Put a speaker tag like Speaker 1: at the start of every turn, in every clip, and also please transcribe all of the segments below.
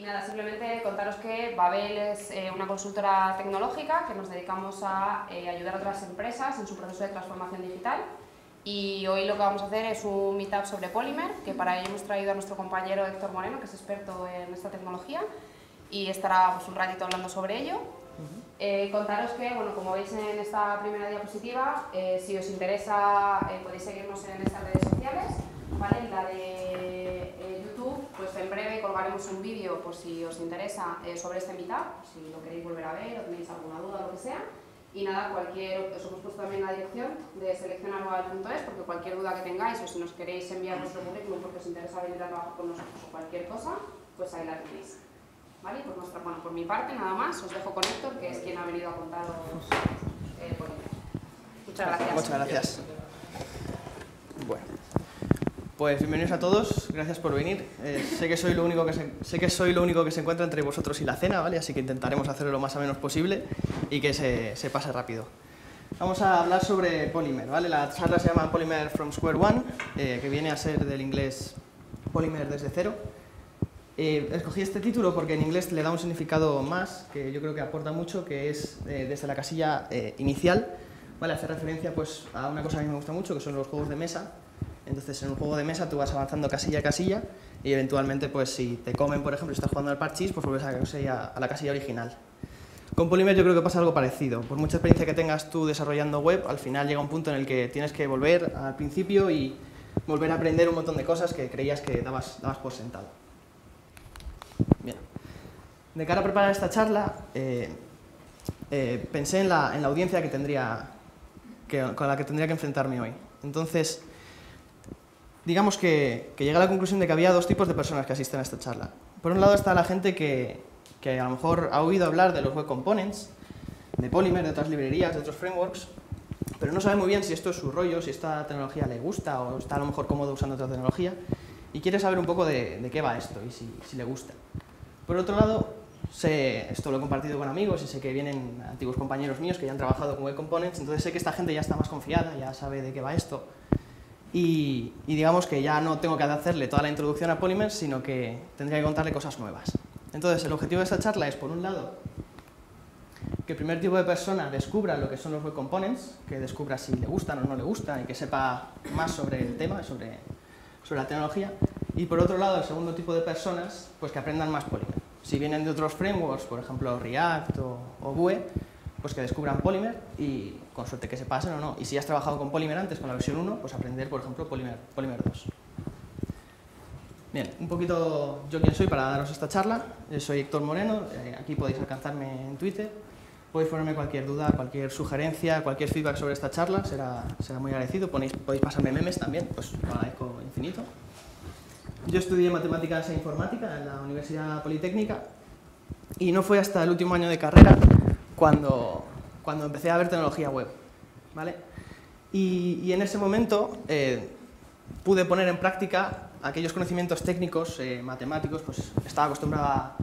Speaker 1: nada, simplemente contaros que Babel es una consultora tecnológica que nos dedicamos a ayudar a otras empresas en su proceso de transformación digital. Y hoy lo que vamos a hacer es un meetup sobre Polymer, que para ello hemos traído a nuestro compañero Héctor Moreno, que es experto en esta tecnología, y estará pues, un ratito hablando sobre ello. Contaros que, bueno, como veis en esta primera diapositiva, si os interesa podéis seguirnos en estas redes sociales, ¿vale? En la de YouTube, pues en breve colgaremos un vídeo por si os interesa sobre este meetup, si lo queréis volver a ver o tenéis alguna duda o lo que sea. Y nada, os hemos puesto también la dirección de seleccionarbabel.es, porque cualquier duda que tengáis o si nos queréis enviar vuestro currículum porque os interesa venir a trabajar con nosotros o cualquier cosa, pues ahí la tenéis. ¿Vale? Por mi parte, nada más, os dejo con Héctor, que es quien ha venido a contaros Polymer. Muchas gracias.
Speaker 2: Muchas gracias. Bueno, pues bienvenidos a todos, gracias por venir. Sé que soy lo único que se encuentra entre vosotros y la cena, ¿vale? Así que intentaremos hacerlo lo más o menos posible y que se pase rápido. Vamos a hablar sobre Polymer, ¿vale? La charla se llama Polymer from Square One, que viene a ser del inglés Polymer desde cero. Escogí este título porque en inglés le da un significado más, que yo creo que aporta mucho, que es desde la casilla inicial, ¿vale? Hace referencia pues, a una cosa que a mí me gusta mucho, que son los juegos de mesa. Entonces, en un juego de mesa tú vas avanzando casilla a casilla y eventualmente, pues si te comen, por ejemplo, si estás jugando al parchís, pues vuelves a la casilla original. Con Polymer yo creo que pasa algo parecido. Por mucha experiencia que tengas tú desarrollando web, al final llega un punto en el que tienes que volver al principio y volver a aprender un montón de cosas que creías que dabas por sentado. Bien. De cara a preparar esta charla, pensé en la audiencia con la que tendría que enfrentarme hoy. Entonces, digamos que llegué a la conclusión de que había dos tipos de personas que asisten a esta charla. Por un lado está la gente que a lo mejor ha oído hablar de los web components, de Polymer, de otras librerías, de otros frameworks, pero no sabe muy bien si esto es su rollo, si esta tecnología le gusta o está a lo mejor cómodo usando otra tecnología y quiere saber un poco de qué va esto y si le gusta. Por otro lado, esto lo he compartido con amigos y sé que vienen antiguos compañeros míos que ya han trabajado con web components, entonces sé que esta gente ya está más confiada, ya sabe de qué va esto. Y digamos que ya no tengo que hacerle toda la introducción a Polymer, sino que tendría que contarle cosas nuevas. Entonces, el objetivo de esta charla es, por un lado, que el primer tipo de persona descubra lo que son los web components, que descubra si le gustan o no le gustan y que sepa más sobre el tema, sobre la tecnología. Y por otro lado, el segundo tipo de personas, pues que aprendan más Polymer. Si vienen de otros frameworks, por ejemplo React o Vue, pues que descubran Polymer y con suerte que se pasen o no. Y si has trabajado con Polymer antes, con la versión 1, pues aprender, por ejemplo, Polymer 2. Bien, un poquito yo quién soy para daros esta charla. Soy Héctor Moreno, aquí podéis alcanzarme en Twitter. Podéis ponerme cualquier duda, cualquier sugerencia, cualquier feedback sobre esta charla, será muy agradecido. Podéis pasarme memes también, pues lo agradezco infinito. Yo estudié Matemáticas e Informática en la Universidad Politécnica y no fue hasta el último año de carrera cuando empecé a ver tecnología web, ¿vale? Y en ese momento pude poner en práctica aquellos conocimientos técnicos, matemáticos, pues estaba acostumbrado a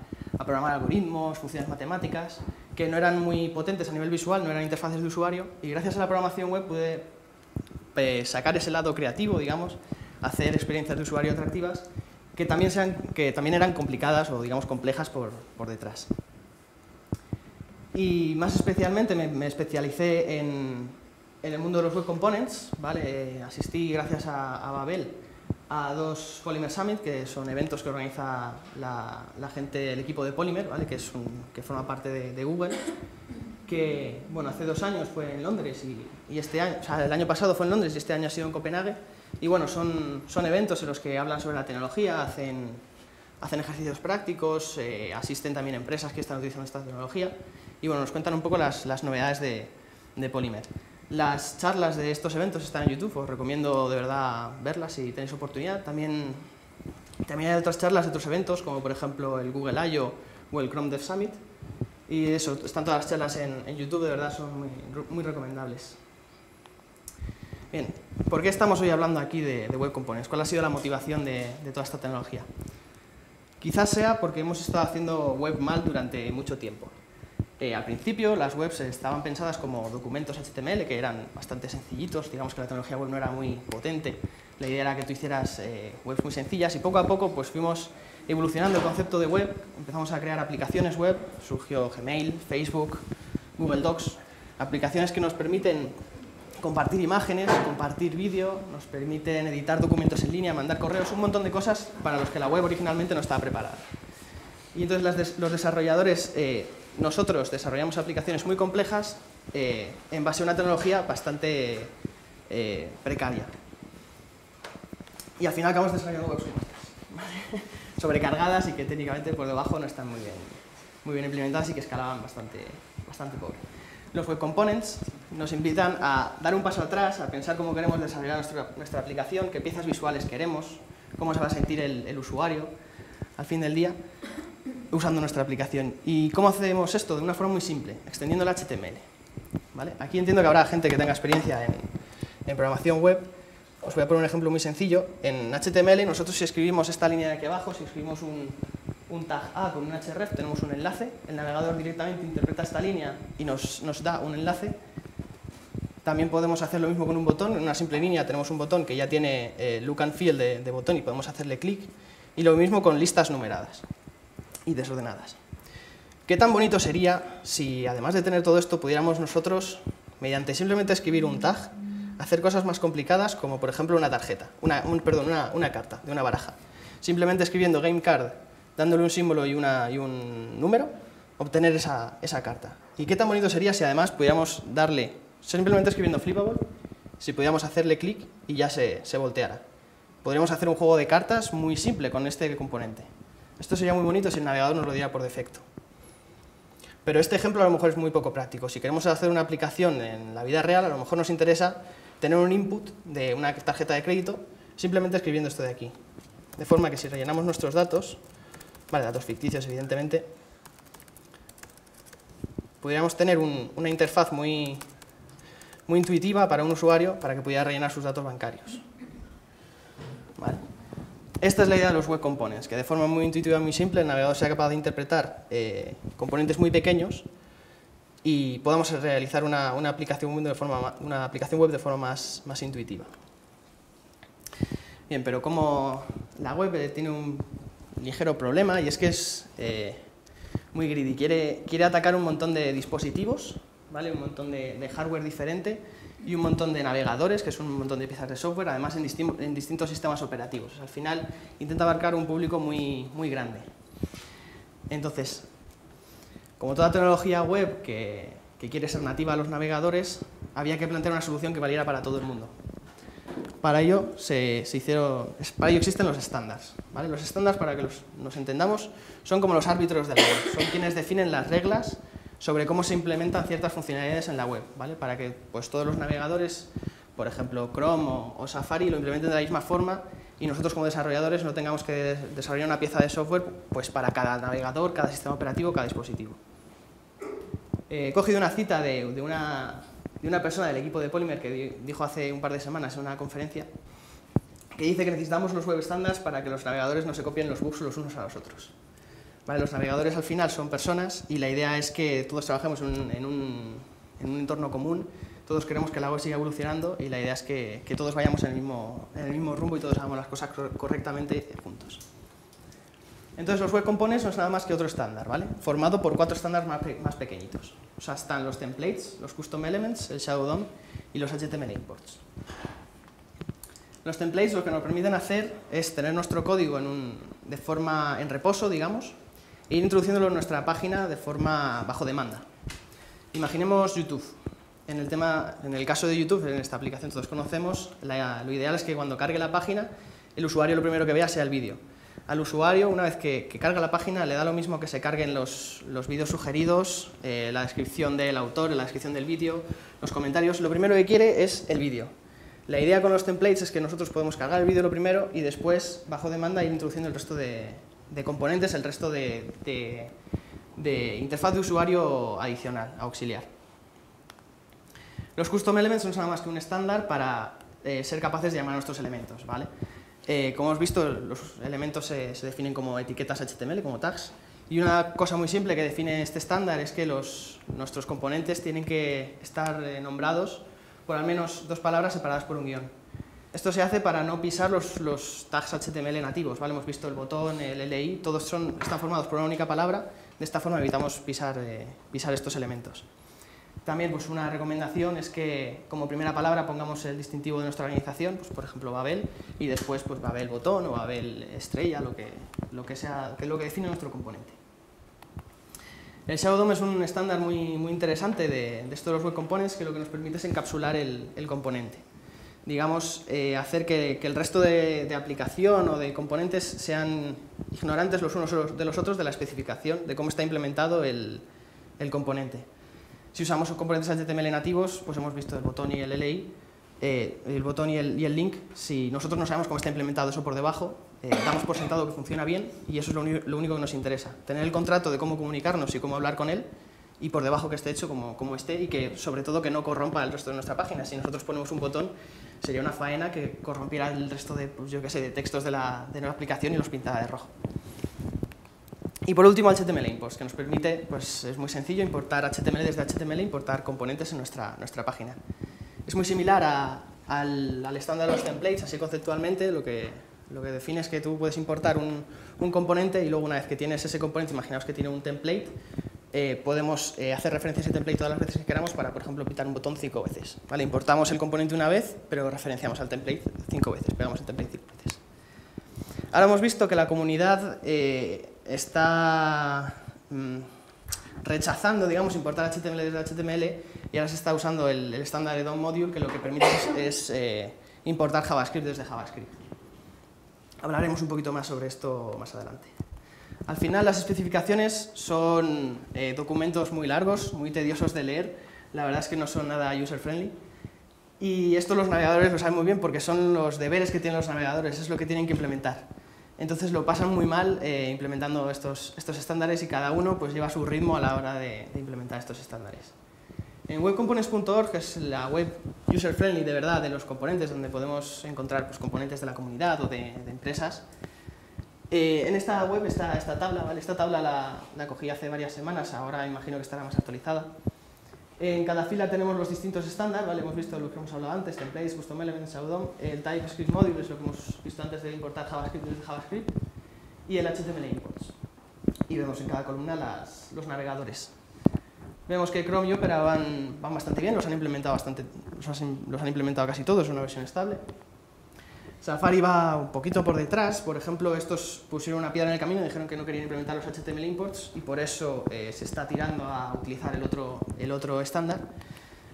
Speaker 2: programar algoritmos, funciones matemáticas, que no eran muy potentes a nivel visual, no eran interfaces de usuario, y gracias a la programación web pude sacar ese lado creativo, digamos, hacer experiencias de usuario atractivas que también eran complicadas o, digamos, complejas por detrás. Y más especialmente me especialicé en el mundo de los web components, ¿vale? Asistí, gracias a Babel, a 2 Polymer Summit, que son eventos que organiza el equipo de Polymer, ¿vale? que forma parte de Google, que bueno, hace 2 años fue en Londres y este año, o sea, el año pasado fue en Londres y este año ha sido en Copenhague. Y bueno, son eventos en los que hablan sobre la tecnología, hacen ejercicios prácticos, asisten también empresas que están utilizando esta tecnología y bueno, nos cuentan un poco las novedades de Polymer. Las charlas de estos eventos están en YouTube, os recomiendo de verdad verlas si tenéis oportunidad. También hay otras charlas de otros eventos, como por ejemplo el Google I/O o el Chrome Dev Summit. Y eso, están todas las charlas en YouTube, de verdad son muy recomendables. Bien, ¿por qué estamos hoy hablando aquí de Web Components? ¿Cuál ha sido la motivación de toda esta tecnología? Quizás sea porque hemos estado haciendo web mal durante mucho tiempo. Al principio las webs estaban pensadas como documentos HTML que eran bastante sencillitos, digamos que la tecnología web no era muy potente. La idea era que tú hicieras webs muy sencillas y poco a poco pues fuimos evolucionando el concepto de web, empezamos a crear aplicaciones web, surgió Gmail, Facebook, Google Docs, aplicaciones que nos permiten compartir imágenes, compartir vídeo, nos permiten editar documentos en línea, mandar correos, un montón de cosas para los que la web originalmente no estaba preparada. Y entonces los desarrolladores, nosotros desarrollamos aplicaciones muy complejas en base a una tecnología bastante precaria. Y al final acabamos desarrollando webs sobrecargadas y que técnicamente por debajo no están muy bien implementadas y que escalaban bastante pobre. Los web components nos invitan a dar un paso atrás, a pensar cómo queremos desarrollar nuestra aplicación, qué piezas visuales queremos, cómo se va a sentir el usuario al fin del día usando nuestra aplicación. ¿Y cómo hacemos esto? De una forma muy simple, extendiendo el HTML. ¿Vale? Aquí entiendo que habrá gente que tenga experiencia en programación web. Os voy a poner un ejemplo muy sencillo. En HTML nosotros si escribimos esta línea de aquí abajo, si escribimos un tag A con un href, tenemos un enlace, el navegador directamente interpreta esta línea y nos da un enlace. También podemos hacer lo mismo con un botón, en una simple línea tenemos un botón que ya tiene look and feel de botón y podemos hacerle clic, y lo mismo con listas numeradas y desordenadas. ¿Qué tan bonito sería si además de tener todo esto pudiéramos nosotros, mediante simplemente escribir un tag, hacer cosas más complicadas como por ejemplo una tarjeta, una carta de una baraja? Simplemente escribiendo game card, dándole un símbolo y un número, obtener esa carta. ¿Y qué tan bonito sería si además pudiéramos darle, simplemente escribiendo flippable, si pudiéramos hacerle clic y ya se volteara? Podríamos hacer un juego de cartas muy simple con este componente. Esto sería muy bonito si el navegador nos lo diera por defecto. Pero este ejemplo a lo mejor es muy poco práctico. Si queremos hacer una aplicación en la vida real, a lo mejor nos interesa tener un input de una tarjeta de crédito simplemente escribiendo esto de aquí. De forma que si rellenamos nuestros datos, datos ficticios evidentemente, pudiéramos tener una interfaz muy intuitiva para un usuario para que pudiera rellenar sus datos bancarios. ¿Vale? Esta es la idea de los web components, que de forma muy intuitiva y muy simple el navegador sea capaz de interpretar componentes muy pequeños y podamos realizar una aplicación web de forma más intuitiva. Bien, pero como la web tiene un ligero problema, y es que es muy greedy, quiere atacar un montón de dispositivos, ¿vale? Un montón de hardware diferente y un montón de navegadores, que son un montón de piezas de software, además en distintos sistemas operativos. Al final intenta abarcar un público muy grande. Entonces, como toda tecnología web que quiere ser nativa a los navegadores, había que plantear una solución que valiera para todo el mundo. Para ello, existen los estándares, ¿vale? Los estándares, para que nos entendamos, son como los árbitros de la web, son quienes definen las reglas sobre cómo se implementan ciertas funcionalidades en la web, ¿vale? Para que pues, todos los navegadores, por ejemplo Chrome o Safari, lo implementen de la misma forma y nosotros como desarrolladores no tengamos que desarrollar una pieza de software pues, para cada navegador, cada sistema operativo, cada dispositivo. He cogido una cita de una persona del equipo de Polymer que dijo hace un par de semanas en una conferencia que dice que necesitamos los web standards para que los navegadores no se copien los bugs los unos a los otros. Vale, los navegadores al final son personas y la idea es que todos trabajemos en un entorno común, todos queremos que la web siga evolucionando y la idea es que todos vayamos en el mismo rumbo y todos hagamos las cosas correctamente juntos. Entonces los web components no es nada más que otro estándar, ¿vale? Formado por 4 estándares más pequeñitos. O sea, están los templates, los custom elements, el shadow DOM y los HTML imports. Los templates lo que nos permiten hacer es tener nuestro código de forma en reposo, digamos, e ir introduciéndolo en nuestra página de forma bajo demanda. Imaginemos YouTube. En el caso de YouTube, en esta aplicación todos conocemos, lo ideal es que cuando cargue la página, el usuario lo primero que vea sea el vídeo. Al usuario, una vez que carga la página, le da lo mismo que se carguen los vídeos sugeridos, la descripción del autor, la descripción del vídeo, los comentarios. Lo primero que quiere es el vídeo. La idea con los templates es que nosotros podemos cargar el vídeo lo primero y después, bajo demanda, ir introduciendo el resto de componentes, el resto de interfaz de usuario adicional, auxiliar. Los custom elements no son nada más que un estándar para ser capaces de llamar a nuestros elementos, ¿vale? Como hemos visto, los elementos se definen como etiquetas HTML, como tags, y una cosa muy simple que define este estándar es que nuestros componentes tienen que estar nombrados por al menos 2 palabras separadas por un guión. Esto se hace para no pisar los tags HTML nativos, ¿vale? Hemos visto el botón, el LI, todos están formados por una única palabra. De esta forma evitamos pisar estos elementos. También pues, una recomendación es que como primera palabra pongamos el distintivo de nuestra organización, pues, por ejemplo Babel, y después pues, Babel botón o Babel estrella, lo que sea, que es lo que define nuestro componente. El Shadow DOM es un estándar muy interesante de esto de los web components, que lo que nos permite es encapsular el componente. Digamos, hacer que el resto de aplicación o de componentes sean ignorantes los unos de los otros de la especificación, de cómo está implementado el componente. Si usamos componentes HTML nativos, pues hemos visto el botón y el LI, el botón y el link. Si nosotros no sabemos cómo está implementado eso por debajo, damos por sentado que funciona bien y eso es lo único que nos interesa. Tener el contrato de cómo comunicarnos y cómo hablar con él y por debajo que esté hecho como esté y que sobre todo que no corrompa el resto de nuestra página. Si nosotros ponemos un botón, sería una faena que corrompiera el resto de, pues yo qué sé, de textos de la aplicación y los pintara de rojo. Y por último, HTML imports, que nos permite, pues es muy sencillo, importar HTML desde HTML, importar componentes en nuestra página. Es muy similar al estándar de los templates, así conceptualmente, lo que define es que tú puedes importar un componente y luego una vez que tienes ese componente, imaginaos que tiene un template, podemos hacer referencia a ese template todas las veces que queramos para, por ejemplo, pintar un botón 5 veces. ¿Vale? Importamos el componente una vez, pero referenciamos al template 5 veces, pegamos el template 5 veces. Ahora hemos visto que la comunidad está rechazando, digamos, importar HTML desde HTML y ahora se está usando el estándar de DOM module, que lo que permite es importar JavaScript desde JavaScript. Hablaremos un poquito más sobre esto más adelante. Al final, las especificaciones son documentos muy largos, muy tediosos de leer. La verdad es que no son nada user-friendly. Y esto los navegadores lo saben muy bien porque son los deberes que tienen los navegadores, es lo que tienen que implementar. Entonces lo pasan muy mal implementando estos estándares y cada uno pues, lleva su ritmo a la hora de implementar estos estándares. En webcomponents.org, que es la web user-friendly de verdad de los componentes, donde podemos encontrar pues, componentes de la comunidad o de empresas, en esta web está esta tabla, ¿vale? Esta tabla la cogí hace varias semanas, ahora imagino que estará más actualizada. En cada fila tenemos los distintos estándares, ¿vale? Hemos visto lo que hemos hablado antes, templates, custom elements, DOM, el TypeScript module es lo que hemos visto antes de importar JavaScript desde JavaScript, y el HTML imports. Y vemos en cada columna los navegadores. Vemos que Chrome y Opera van bastante bien, los han implementado casi todos en una versión estable. Safari va un poquito por detrás, por ejemplo, estos pusieron una piedra en el camino y dijeron que no querían implementar los HTML imports y por eso se está tirando a utilizar el otro estándar.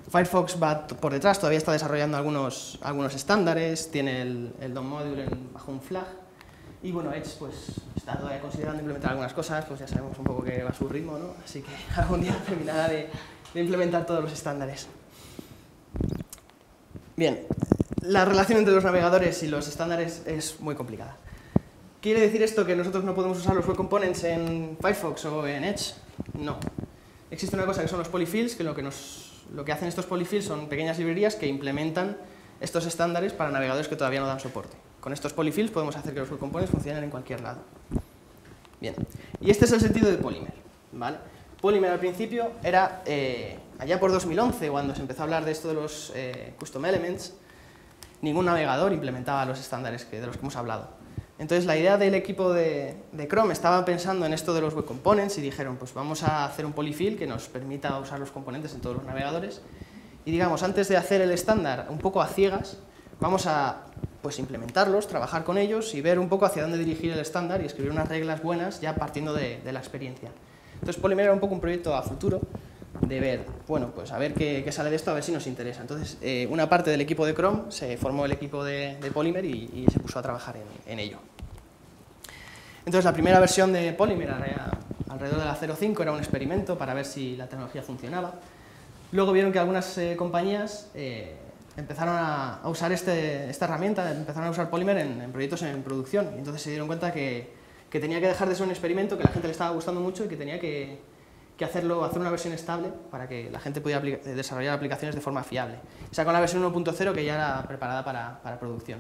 Speaker 2: Firefox va por detrás, todavía está desarrollando algunos estándares, tiene el DOM module bajo un flag y bueno, Edge pues está todavía considerando implementar algunas cosas, pues ya sabemos un poco que va a su ritmo, ¿no? Así que algún día terminará de implementar todos los estándares. Bien. La relación entre los navegadores y los estándares es muy complicada. ¿Quiere decir esto que nosotros no podemos usar los web components en Firefox o en Edge? No. Existe una cosa que son los polyfills, que lo que hacen estos polyfills son pequeñas librerías que implementan estos estándares para navegadores que todavía no dan soporte. Con estos polyfills podemos hacer que los web components funcionen en cualquier lado. Bien. Y este es el sentido de Polymer, ¿vale? Polymer al principio era, allá por 2011, cuando se empezó a hablar de esto de los custom elements, ningún navegador implementaba los estándares de los que hemos hablado. Entonces la idea del equipo de Chrome estaba pensando en esto de los web components y dijeron, pues vamos a hacer un polyfill que nos permita usar los componentes en todos los navegadores y digamos, antes de hacer el estándar un poco a ciegas, vamos a pues, implementarlos, trabajar con ellos y ver un poco hacia dónde dirigir el estándar y escribir unas reglas buenas ya partiendo de la experiencia. Entonces Polymer era un poco un proyecto a futuro de ver, bueno, pues a ver qué sale de esto, a ver si nos interesa. Entonces, una parte del equipo de Chrome se formó el equipo de Polymer y se puso a trabajar en ello. Entonces, la primera versión de Polymer, alrededor de la 0.5, era un experimento para ver si la tecnología funcionaba. Luego vieron que algunas compañías empezaron a usar esta herramienta, empezaron a usar Polymer en proyectos en producción. Y entonces se dieron cuenta que tenía que dejar de ser un experimento, que a la gente le estaba gustando mucho y que tenía que hacer una versión estable para que la gente pudiera desarrollar aplicaciones de forma fiable. Sacó la versión 1.0 que ya era preparada para producción.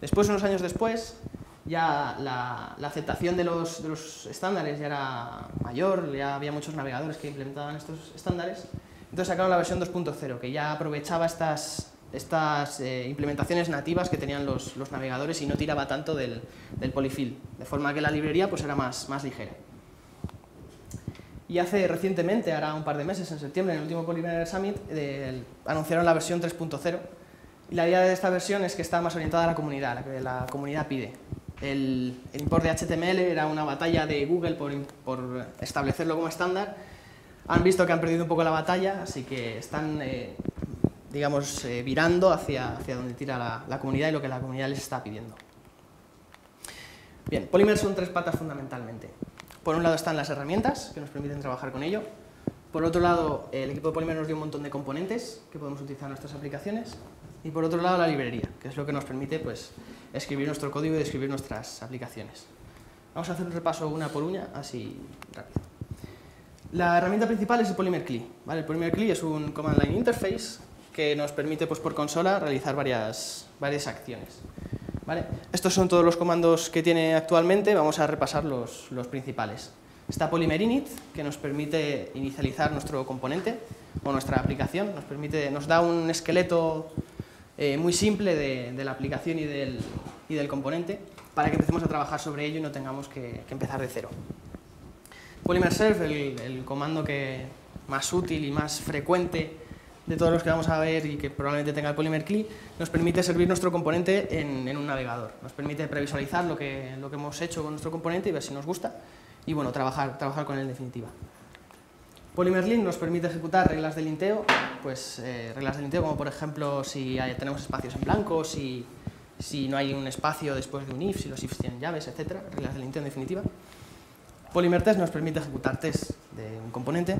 Speaker 2: Después, unos años después, ya la aceptación de los estándares ya era mayor, ya había muchos navegadores que implementaban estos estándares, entonces sacaron la versión 2.0 que ya aprovechaba estas estas implementaciones nativas que tenían los navegadores y no tiraba tanto del polyfill, de forma que la librería pues era más ligera. Y recientemente, ahora un par de meses, en septiembre, en el último Polymer Summit, anunciaron la versión 3.0. Y la idea de esta versión es que está más orientada a la comunidad, a la que la comunidad pide. El import de HTML era una batalla de Google por establecerlo como estándar. Han visto que han perdido un poco la batalla, así que están, digamos, virando hacia donde tira la comunidad y lo que la comunidad les está pidiendo. Bien, Polymer son tres patas fundamentalmente. Por un lado están las herramientas, que nos permiten trabajar con ello. Por otro lado, el equipo de Polymer nos dio un montón de componentes que podemos utilizar en nuestras aplicaciones. Y por otro lado, la librería, que es lo que nos permite pues, escribir nuestro código y describir nuestras aplicaciones. Vamos a hacer un repaso una por una, así rápido. La herramienta principal es el Polymer CLI. ¿Vale? El Polymer CLI es un Command Line Interface que nos permite pues, por consola realizar varias acciones. ¿Vale? Estos son todos los comandos que tiene actualmente, vamos a repasar los principales. Está Polymer Init, que nos permite inicializar nuestro componente o nuestra aplicación, nos da un esqueleto muy simple de la aplicación y del componente para que empecemos a trabajar sobre ello y no tengamos que empezar de cero. Polymer Serve, el comando más útil y más frecuente de todos los que vamos a ver y que probablemente tenga el Polymer CLI, nos permite servir nuestro componente en un navegador. Nos permite previsualizar lo que hemos hecho con nuestro componente y ver si nos gusta y bueno, trabajar con él en definitiva. Polymer Lint nos permite ejecutar reglas de linteo, pues reglas de linteo como por ejemplo si tenemos espacios en blanco, si no hay un espacio después de un if, si los ifs tienen llaves, etc. Reglas de linteo en definitiva. Polymer Test nos permite ejecutar test de un componente.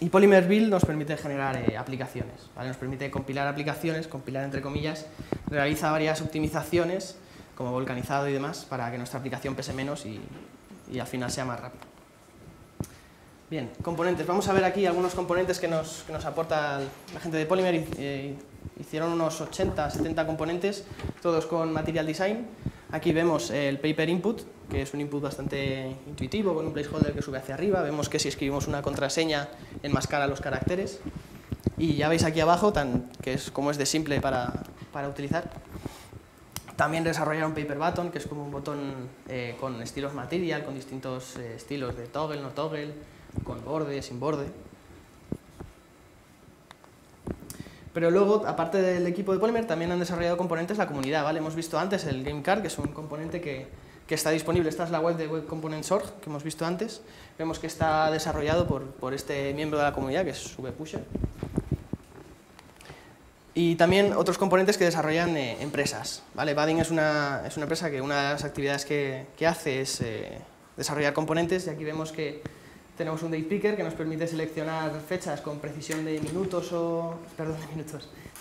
Speaker 2: Y Polymer Build nos permite generar aplicaciones, ¿vale? Nos permite compilar aplicaciones, compilar entre comillas, realiza varias optimizaciones, como volcanizado y demás, para que nuestra aplicación pese menos y al final sea más rápido. Bien, componentes. Vamos a ver aquí algunos componentes que nos aporta la gente de Polymer. Hicieron unos 80, 70 componentes, todos con Material Design. Aquí vemos el Paper Input, que es un input bastante intuitivo, con un placeholder que sube hacia arriba. Vemos que si escribimos una contraseña, enmascara los caracteres. Y ya veis aquí abajo, que es como es de simple para utilizar. También desarrollaron Paper Button, que es como un botón con estilos Material, con distintos estilos de toggle, no toggle, con borde, sin borde. Pero luego, aparte del equipo de Polymer, también han desarrollado componentes la comunidad, ¿vale? Hemos visto antes el GameCard, que es un componente que está disponible. Esta es la web de Web Components Org, que hemos visto antes. Vemos que está desarrollado por este miembro de la comunidad, que es VPusher. Y también otros componentes que desarrollan empresas, ¿vale? Vaadin es una empresa que una de las actividades que hace es desarrollar componentes, y aquí vemos que tenemos un date picker que nos permite seleccionar fechas con precisión de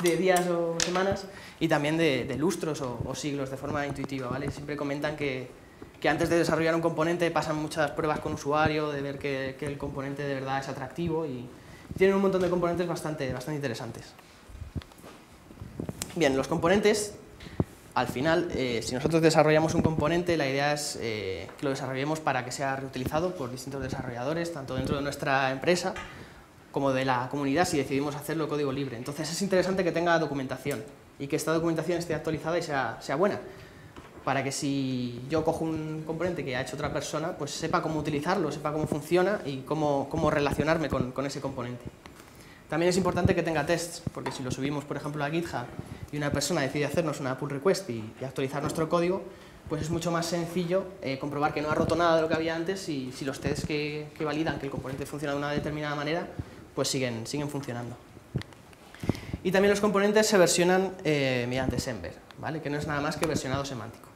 Speaker 2: de días o semanas, y también de lustros o siglos de forma intuitiva, ¿vale? Siempre comentan que antes de desarrollar un componente pasan muchas pruebas con usuario, de ver que el componente de verdad es atractivo, y tienen un montón de componentes bastante interesantes. Bien, los componentes, al final, si nosotros desarrollamos un componente, la idea es que lo desarrollemos para que sea reutilizado por distintos desarrolladores, tanto dentro de nuestra empresa como de la comunidad, si decidimos hacerlo código libre. Entonces es interesante que tenga documentación y que esta documentación esté actualizada y sea buena, para que si yo cojo un componente que ha hecho otra persona, pues sepa cómo utilizarlo, sepa cómo funciona y cómo relacionarme con ese componente. También es importante que tenga tests, porque si lo subimos, por ejemplo, a GitHub y una persona decide hacernos una pull request y actualizar nuestro código, pues es mucho más sencillo comprobar que no ha roto nada de lo que había antes, y si los tests que validan que el componente funciona de una determinada manera, pues siguen funcionando. Y también los componentes se versionan mediante Semver, ¿vale? Que no es nada más que versionado semántico.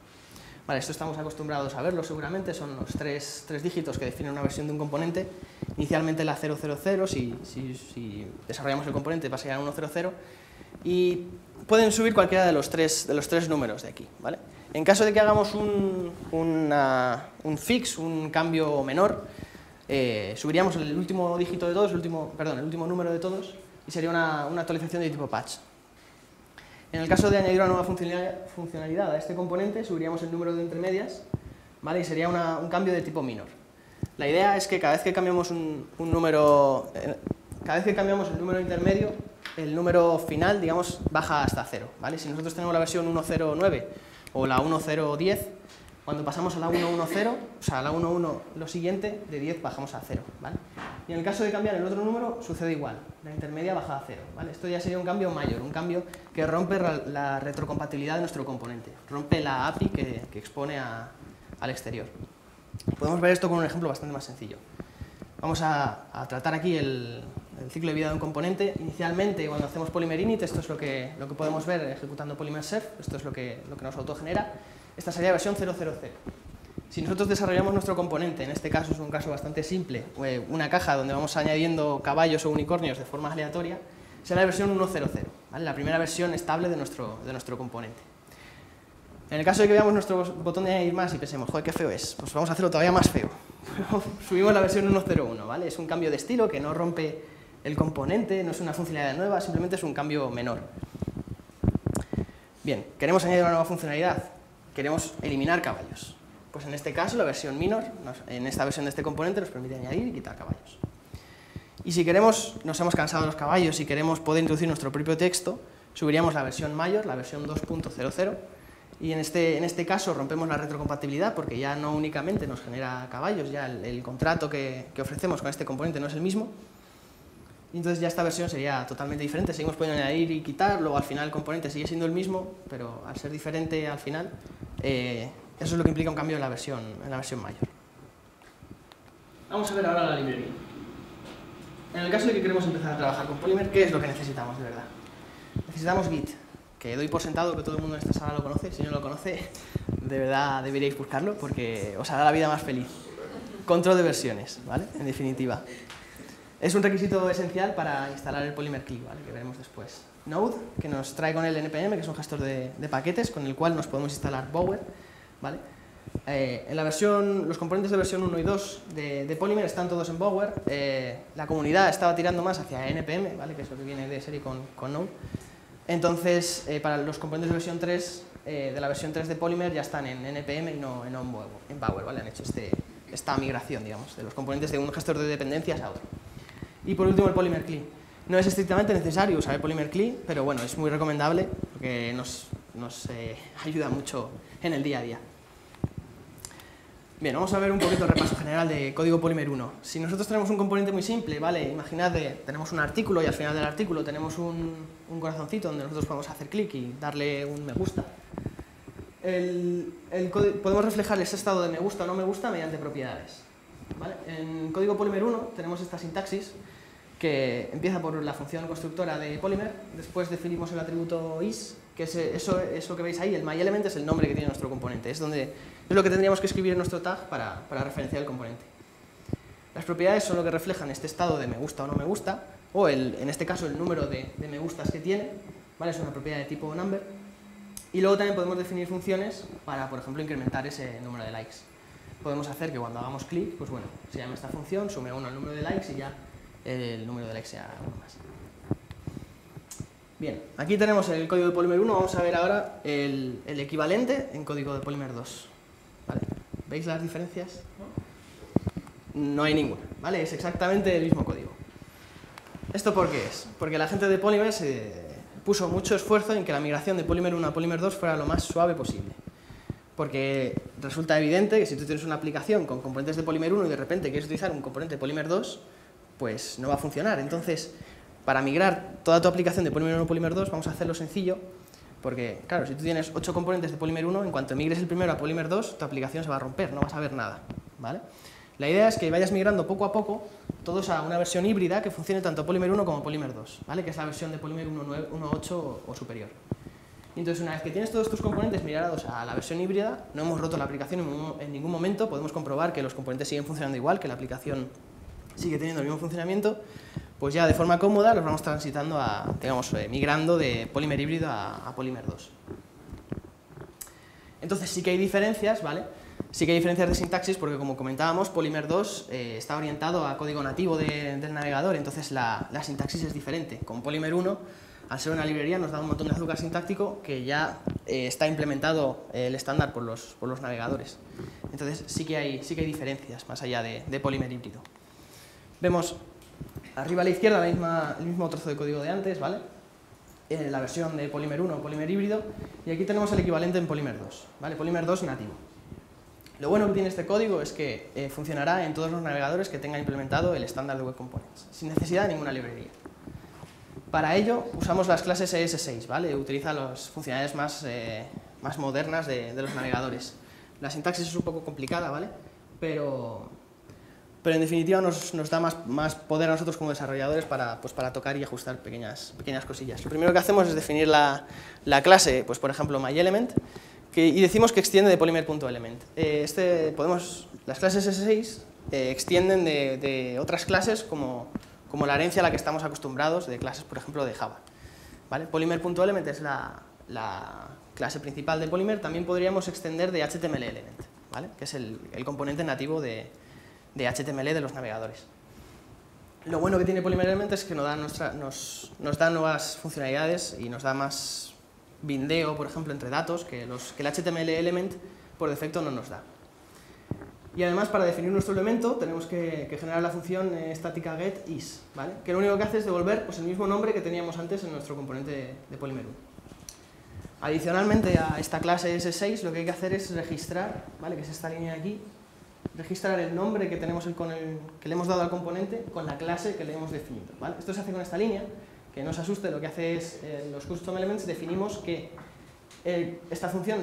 Speaker 2: Vale, esto estamos acostumbrados a verlo seguramente, son los tres dígitos que definen una versión de un componente. Inicialmente la 000, si desarrollamos el componente pasaría a 100, y pueden subir cualquiera de los tres números de aquí, ¿vale? En caso de que hagamos un fix, un cambio menor, subiríamos el último dígito de todos, el último número de todos, y sería una actualización de tipo patch. En el caso de añadir una nueva funcionalidad a este componente, subiríamos el número de entremedias, ¿vale? Y sería un cambio de tipo minor. La idea es que cada vez que cambiamos el número intermedio, el número final, digamos, baja hasta 0, ¿vale? Si nosotros tenemos la versión 1.0.9 o la 1.0.10, cuando pasamos a la 1.1.0, o sea, a la 1.1 lo siguiente, de 10 bajamos a 0, ¿vale? Y en el caso de cambiar el otro número, sucede igual, la intermedia baja a 0, ¿vale? Esto ya sería un cambio mayor, un cambio que rompe la retrocompatibilidad de nuestro componente, rompe la API que expone al exterior. Podemos ver esto con un ejemplo bastante más sencillo. Vamos a tratar aquí el ciclo de vida de un componente. Inicialmente, cuando hacemos Polymer init, esto es lo que podemos ver ejecutando Polymer serve, esto es lo que nos autogenera. Esta sería la versión 0.0.0. Si nosotros desarrollamos nuestro componente, en este caso es un caso bastante simple, una caja donde vamos añadiendo caballos o unicornios de forma aleatoria, será la versión 1.0.0, ¿vale? La primera versión estable de nuestro componente. En el caso de que veamos nuestro botón de añadir más y pensemos, joder, qué feo es, pues vamos a hacerlo todavía más feo. Subimos la versión 1.0.1, ¿vale? Es un cambio de estilo que no rompe el componente, no es una funcionalidad nueva, simplemente es un cambio menor. Bien, queremos añadir una nueva funcionalidad, queremos eliminar caballos. Pues en este caso, la versión minor, en esta versión de este componente, nos permite añadir y quitar caballos. Y si queremos, nos hemos cansado de los caballos y queremos poder introducir nuestro propio texto, subiríamos la versión mayor, la versión 2.00, y en este caso rompemos la retrocompatibilidad porque ya no únicamente nos genera caballos, ya el contrato que ofrecemos con este componente no es el mismo, y entonces ya esta versión sería totalmente diferente, seguimos pudiendo añadir y quitar, luego al final el componente sigue siendo el mismo, pero al ser diferente al final, eso es lo que implica un cambio en la versión mayor. Vamos a ver ahora la librería. En el caso de que queremos empezar a trabajar con Polymer, ¿qué es lo que necesitamos de verdad? Necesitamos Git, que doy por sentado que todo el mundo en esta sala lo conoce. Si no lo conoce, de verdad deberíais buscarlo porque os hará la vida más feliz. Control de versiones, ¿vale? En definitiva. Es un requisito esencial para instalar el Polymer CLI, ¿vale? Que veremos después. Node, que nos trae con el npm, que es un gestor de paquetes, con el cual nos podemos instalar Bower, ¿vale? En los componentes de versión 1 y 2 de Polymer están todos en Bower. La comunidad estaba tirando más hacia npm, ¿vale? Que es lo que viene de serie con Node. Entonces, para los componentes de versión 3, de la versión 3 de Polymer ya están en npm y no en Bower, ¿vale? Han hecho esta migración, digamos, de los componentes de un gestor de dependencias a otro. Y por último, el Polymer CLI. No es estrictamente necesario usar el Polymer CLI, pero bueno, es muy recomendable porque nos ayuda mucho en el día a día. Bien, vamos a ver un poquito el repaso general de código Polymer 1. Si nosotros tenemos un componente muy simple, ¿vale? Imaginad tenemos un artículo y al final del artículo tenemos un corazoncito donde nosotros podemos hacer clic y darle un me gusta. Podemos reflejar ese estado de me gusta o no me gusta mediante propiedades, ¿vale? En código Polymer 1 tenemos esta sintaxis que empieza por la función constructora de Polymer, después definimos el atributo is, que es eso que veis ahí, el myElement es el nombre que tiene nuestro componente, es lo que tendríamos que escribir en nuestro tag para referenciar el componente. Las propiedades son lo que reflejan este estado de me gusta o no me gusta, o en este caso el número de me gustas que tiene, ¿vale? Es una propiedad de tipo number, y luego también podemos definir funciones para, por ejemplo, incrementar ese número de likes. Podemos hacer que cuando hagamos clic, pues bueno, se llame esta función, sume 1 al número de likes y ya el número de likes sea 1 más. Bien, aquí tenemos el código de Polymer 1, vamos a ver ahora el equivalente en código de Polymer 2. ¿Vale? ¿Veis las diferencias? No hay ninguna, ¿vale? Es exactamente el mismo código. ¿Esto por qué es? Porque la gente de Polymer se puso mucho esfuerzo en que la migración de Polymer 1 a Polymer 2 fuera lo más suave posible. Porque resulta evidente que si tú tienes una aplicación con componentes de Polymer 1 y de repente quieres utilizar un componente de Polymer 2, pues no va a funcionar. Entonces, para migrar toda tu aplicación de Polymer 1 a Polymer 2, vamos a hacerlo sencillo, porque, claro, si tú tienes 8 componentes de Polymer 1, en cuanto migres el primero a Polymer 2, tu aplicación se va a romper, no vas a ver nada, ¿vale? La idea es que vayas migrando poco a poco todos a una versión híbrida que funcione tanto Polymer 1 como Polymer 2, ¿vale? Que es la versión de Polymer 1.8 o superior. Y entonces, una vez que tienes todos tus componentes migrados a la versión híbrida, no hemos roto la aplicación en ningún momento, podemos comprobar que los componentes siguen funcionando igual, que la aplicación sigue teniendo el mismo funcionamiento, pues ya de forma cómoda los vamos transitando migrando de Polymer híbrido a Polymer 2. Entonces sí que hay diferencias, ¿vale? Sí que hay diferencias de sintaxis porque, como comentábamos, Polymer 2 está orientado a código nativo del navegador, entonces la sintaxis es diferente. Con Polymer 1, al ser una librería, nos da un montón de azúcar sintáctico que ya está implementado el estándar por los navegadores. Entonces sí que hay diferencias más allá de Polymer híbrido. Vemos Arriba a la izquierda el mismo trozo de código de antes, ¿vale? La versión de Polymer 1 o Polymer híbrido, y aquí tenemos el equivalente en Polymer 2, ¿vale? Polymer 2 nativo. Lo bueno que tiene este código es que funcionará en todos los navegadores que tengan implementado el estándar de Web Components, sin necesidad de ninguna librería. Para ello usamos las clases ES6, ¿vale? Utiliza las funcionalidades más modernas de los navegadores. La sintaxis es un poco complicada, ¿vale? Pero en definitiva nos da más poder a nosotros como desarrolladores para tocar y ajustar pequeñas cosillas. Lo primero que hacemos es definir la clase, pues por ejemplo myElement, y decimos que extiende de polymer.element. Las clases S6 extienden de otras clases como la herencia a la que estamos acostumbrados de clases, por ejemplo, de Java, ¿vale? Polymer.element es la clase principal de Polymer. También podríamos extender de HTML-element, ¿vale? Que es el componente nativo de HTML de los navegadores. Lo bueno que tiene Polymer Element es que nos da nuevas funcionalidades y nos da más bindeo, por ejemplo, entre datos que el HTML Element por defecto no nos da. Y además, para definir nuestro elemento tenemos que generar la función estática getIs, ¿vale? Que lo único que hace es devolver pues, el mismo nombre que teníamos antes en nuestro componente de Polymer 1. Adicionalmente a esta clase S6 lo que hay que hacer es registrar, ¿vale? Que es esta línea de aquí, registrar el nombre que le hemos dado al componente con la clase que le hemos definido, ¿vale? Esto se hace con esta línea, que no os asuste, lo que hace es, en los custom elements definimos que esta función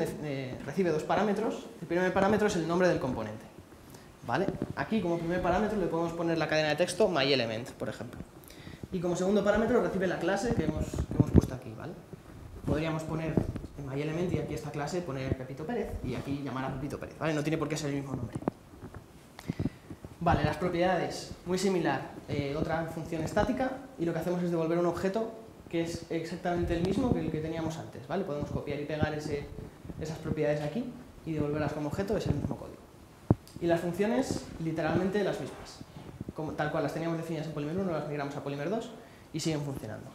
Speaker 2: recibe dos parámetros. El primer parámetro es el nombre del componente, ¿vale? Aquí como primer parámetro le podemos poner la cadena de texto myElement, por ejemplo. Y como segundo parámetro recibe la clase que hemos puesto aquí, ¿vale? Podríamos poner en myElement y aquí esta clase poner Pepito Pérez y aquí llamar a Pepito Pérez, ¿vale? No tiene por qué ser el mismo nombre. Vale, las propiedades, muy similar, otra función estática, y lo que hacemos es devolver un objeto que es exactamente el mismo que el que teníamos antes, ¿vale? Podemos copiar y pegar esas propiedades aquí y devolverlas como objeto, es el mismo código. Y las funciones, literalmente las mismas. Tal cual las teníamos definidas en Polymer 1, las migramos a Polymer 2 y siguen funcionando.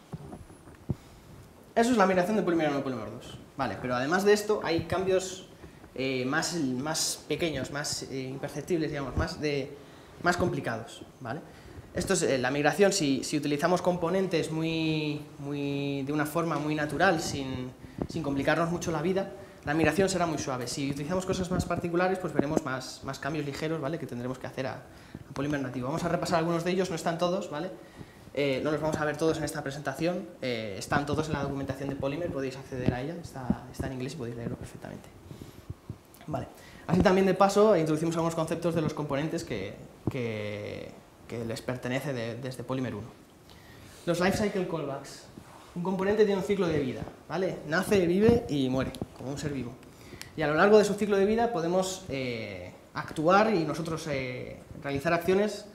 Speaker 2: Eso es la migración de Polymer 1 a Polymer 2. Vale, pero además de esto hay cambios más pequeños, más imperceptibles, digamos, más complicados, ¿vale? Esto es la migración. Si utilizamos componentes de una forma muy natural, sin complicarnos mucho la vida, la migración será muy suave. Si utilizamos cosas más particulares, pues veremos más cambios ligeros, ¿vale? Que tendremos que hacer a Polymer nativo. Vamos a repasar algunos de ellos, no están todos, ¿vale? No los vamos a ver todos en esta presentación, están todos en la documentación de Polymer, podéis acceder a ella, está en inglés y podéis leerlo perfectamente. Vale. Así también de paso introducimos algunos conceptos de los componentes que les pertenece desde Polymer 1. Los lifecycle callbacks. Un componente tiene un ciclo de vida, ¿vale? Nace, vive y muere, como un ser vivo. Y a lo largo de su ciclo de vida podemos actuar y nosotros realizar acciones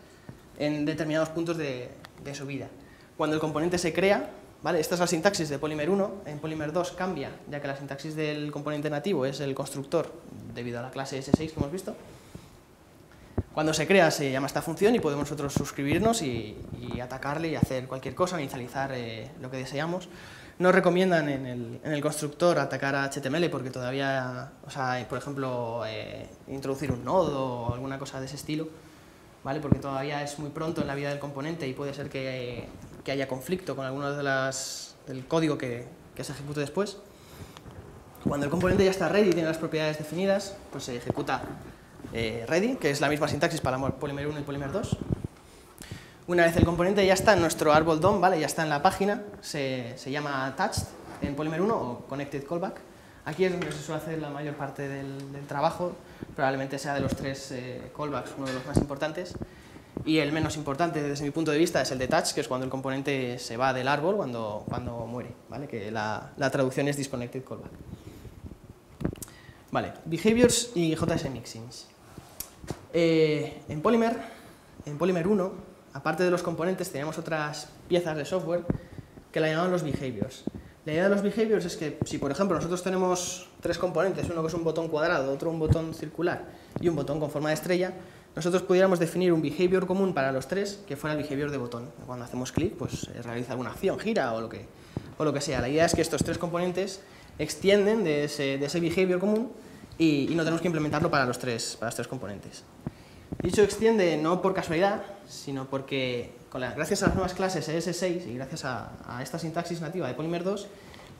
Speaker 2: en determinados puntos de su vida. Cuando el componente se crea, ¿vale? Esta es la sintaxis de Polymer 1, en Polymer 2 cambia, ya que la sintaxis del componente nativo es el constructor debido a la clase S6 que hemos visto. Cuando se crea se llama esta función y podemos nosotros suscribirnos y atacarle y hacer cualquier cosa, inicializar lo que deseamos. No recomiendan en el constructor atacar a HTML porque todavía, o sea, por ejemplo, introducir un nodo o alguna cosa de ese estilo, ¿vale? Porque todavía es muy pronto en la vida del componente y puede ser que haya conflicto con alguno del código que se ejecute después. Cuando el componente ya está ready y tiene las propiedades definidas, pues se ejecuta ready, que es la misma sintaxis para Polymer 1 y Polymer 2. Una vez el componente ya está en nuestro árbol DOM, ¿vale? Ya está en la página, se llama attached en Polymer 1 o connected callback. Aquí es donde se suele hacer la mayor parte del trabajo, probablemente sea de los tres callbacks uno de los más importantes. Y el menos importante desde mi punto de vista es el detach, que es cuando el componente se va del árbol cuando muere, ¿vale? Que la traducción es disconnected callback. Vale, behaviors y JS mixins. En Polymer 1, aparte de los componentes, teníamos otras piezas de software que la llamaban los behaviors. La idea de los behaviors es que si, por ejemplo, nosotros tenemos tres componentes, uno que es un botón cuadrado, otro un botón circular y un botón con forma de estrella, nosotros pudiéramos definir un behavior común para los tres que fuera el behavior de botón. Cuando hacemos clic, pues realiza alguna acción, gira o lo que sea. La idea es que estos tres componentes extienden de ese behavior común y no tenemos que implementarlo para los tres componentes. Dicho extiende no por casualidad, sino porque gracias a las nuevas clases ES6 y gracias a esta sintaxis nativa de Polymer 2,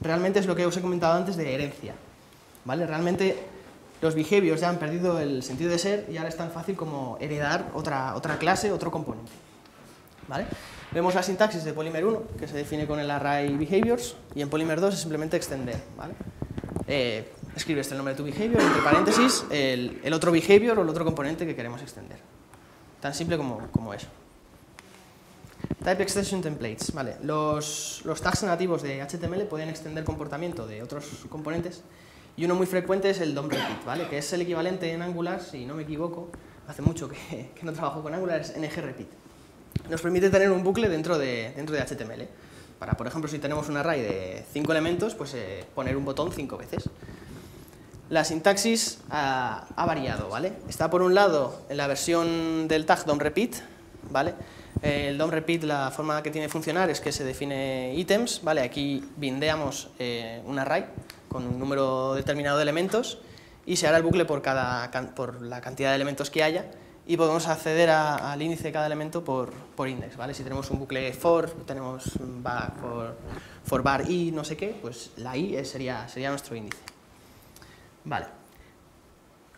Speaker 2: realmente es lo que os he comentado antes de herencia, ¿vale? Realmente los behaviors ya han perdido el sentido de ser y ahora es tan fácil como heredar otra clase, otro componente, ¿vale? Vemos la sintaxis de Polymer 1, que se define con el array behaviors, y en Polymer 2 es simplemente extender, ¿vale? Escribes el nombre de tu behavior, entre paréntesis, el otro behavior o el otro componente que queremos extender. Tan simple como eso. Type Extension Templates, ¿vale? Los tags nativos de HTML pueden extender comportamiento de otros componentes y uno muy frecuente es el DOM repeat, ¿vale? Que es el equivalente en Angular, si no me equivoco, hace mucho que no trabajo con Angular, es ngRepeat. Nos permite tener un bucle dentro de HTML. Para, por ejemplo, si tenemos un array de 5 elementos, pues poner un botón 5 veces. La sintaxis ha variado, ¿vale? Está por un lado en la versión del tag DOM-repeat, ¿vale? El DOM-repeat, la forma que tiene de funcionar es que se define ítems, ¿vale? Aquí bindeamos un array con un número determinado de elementos y se hará el bucle por la cantidad de elementos que haya y podemos acceder al índice de cada elemento por index, ¿vale? Si tenemos un bucle for, tenemos for bar i no sé qué, pues la i sería nuestro índice. Vale.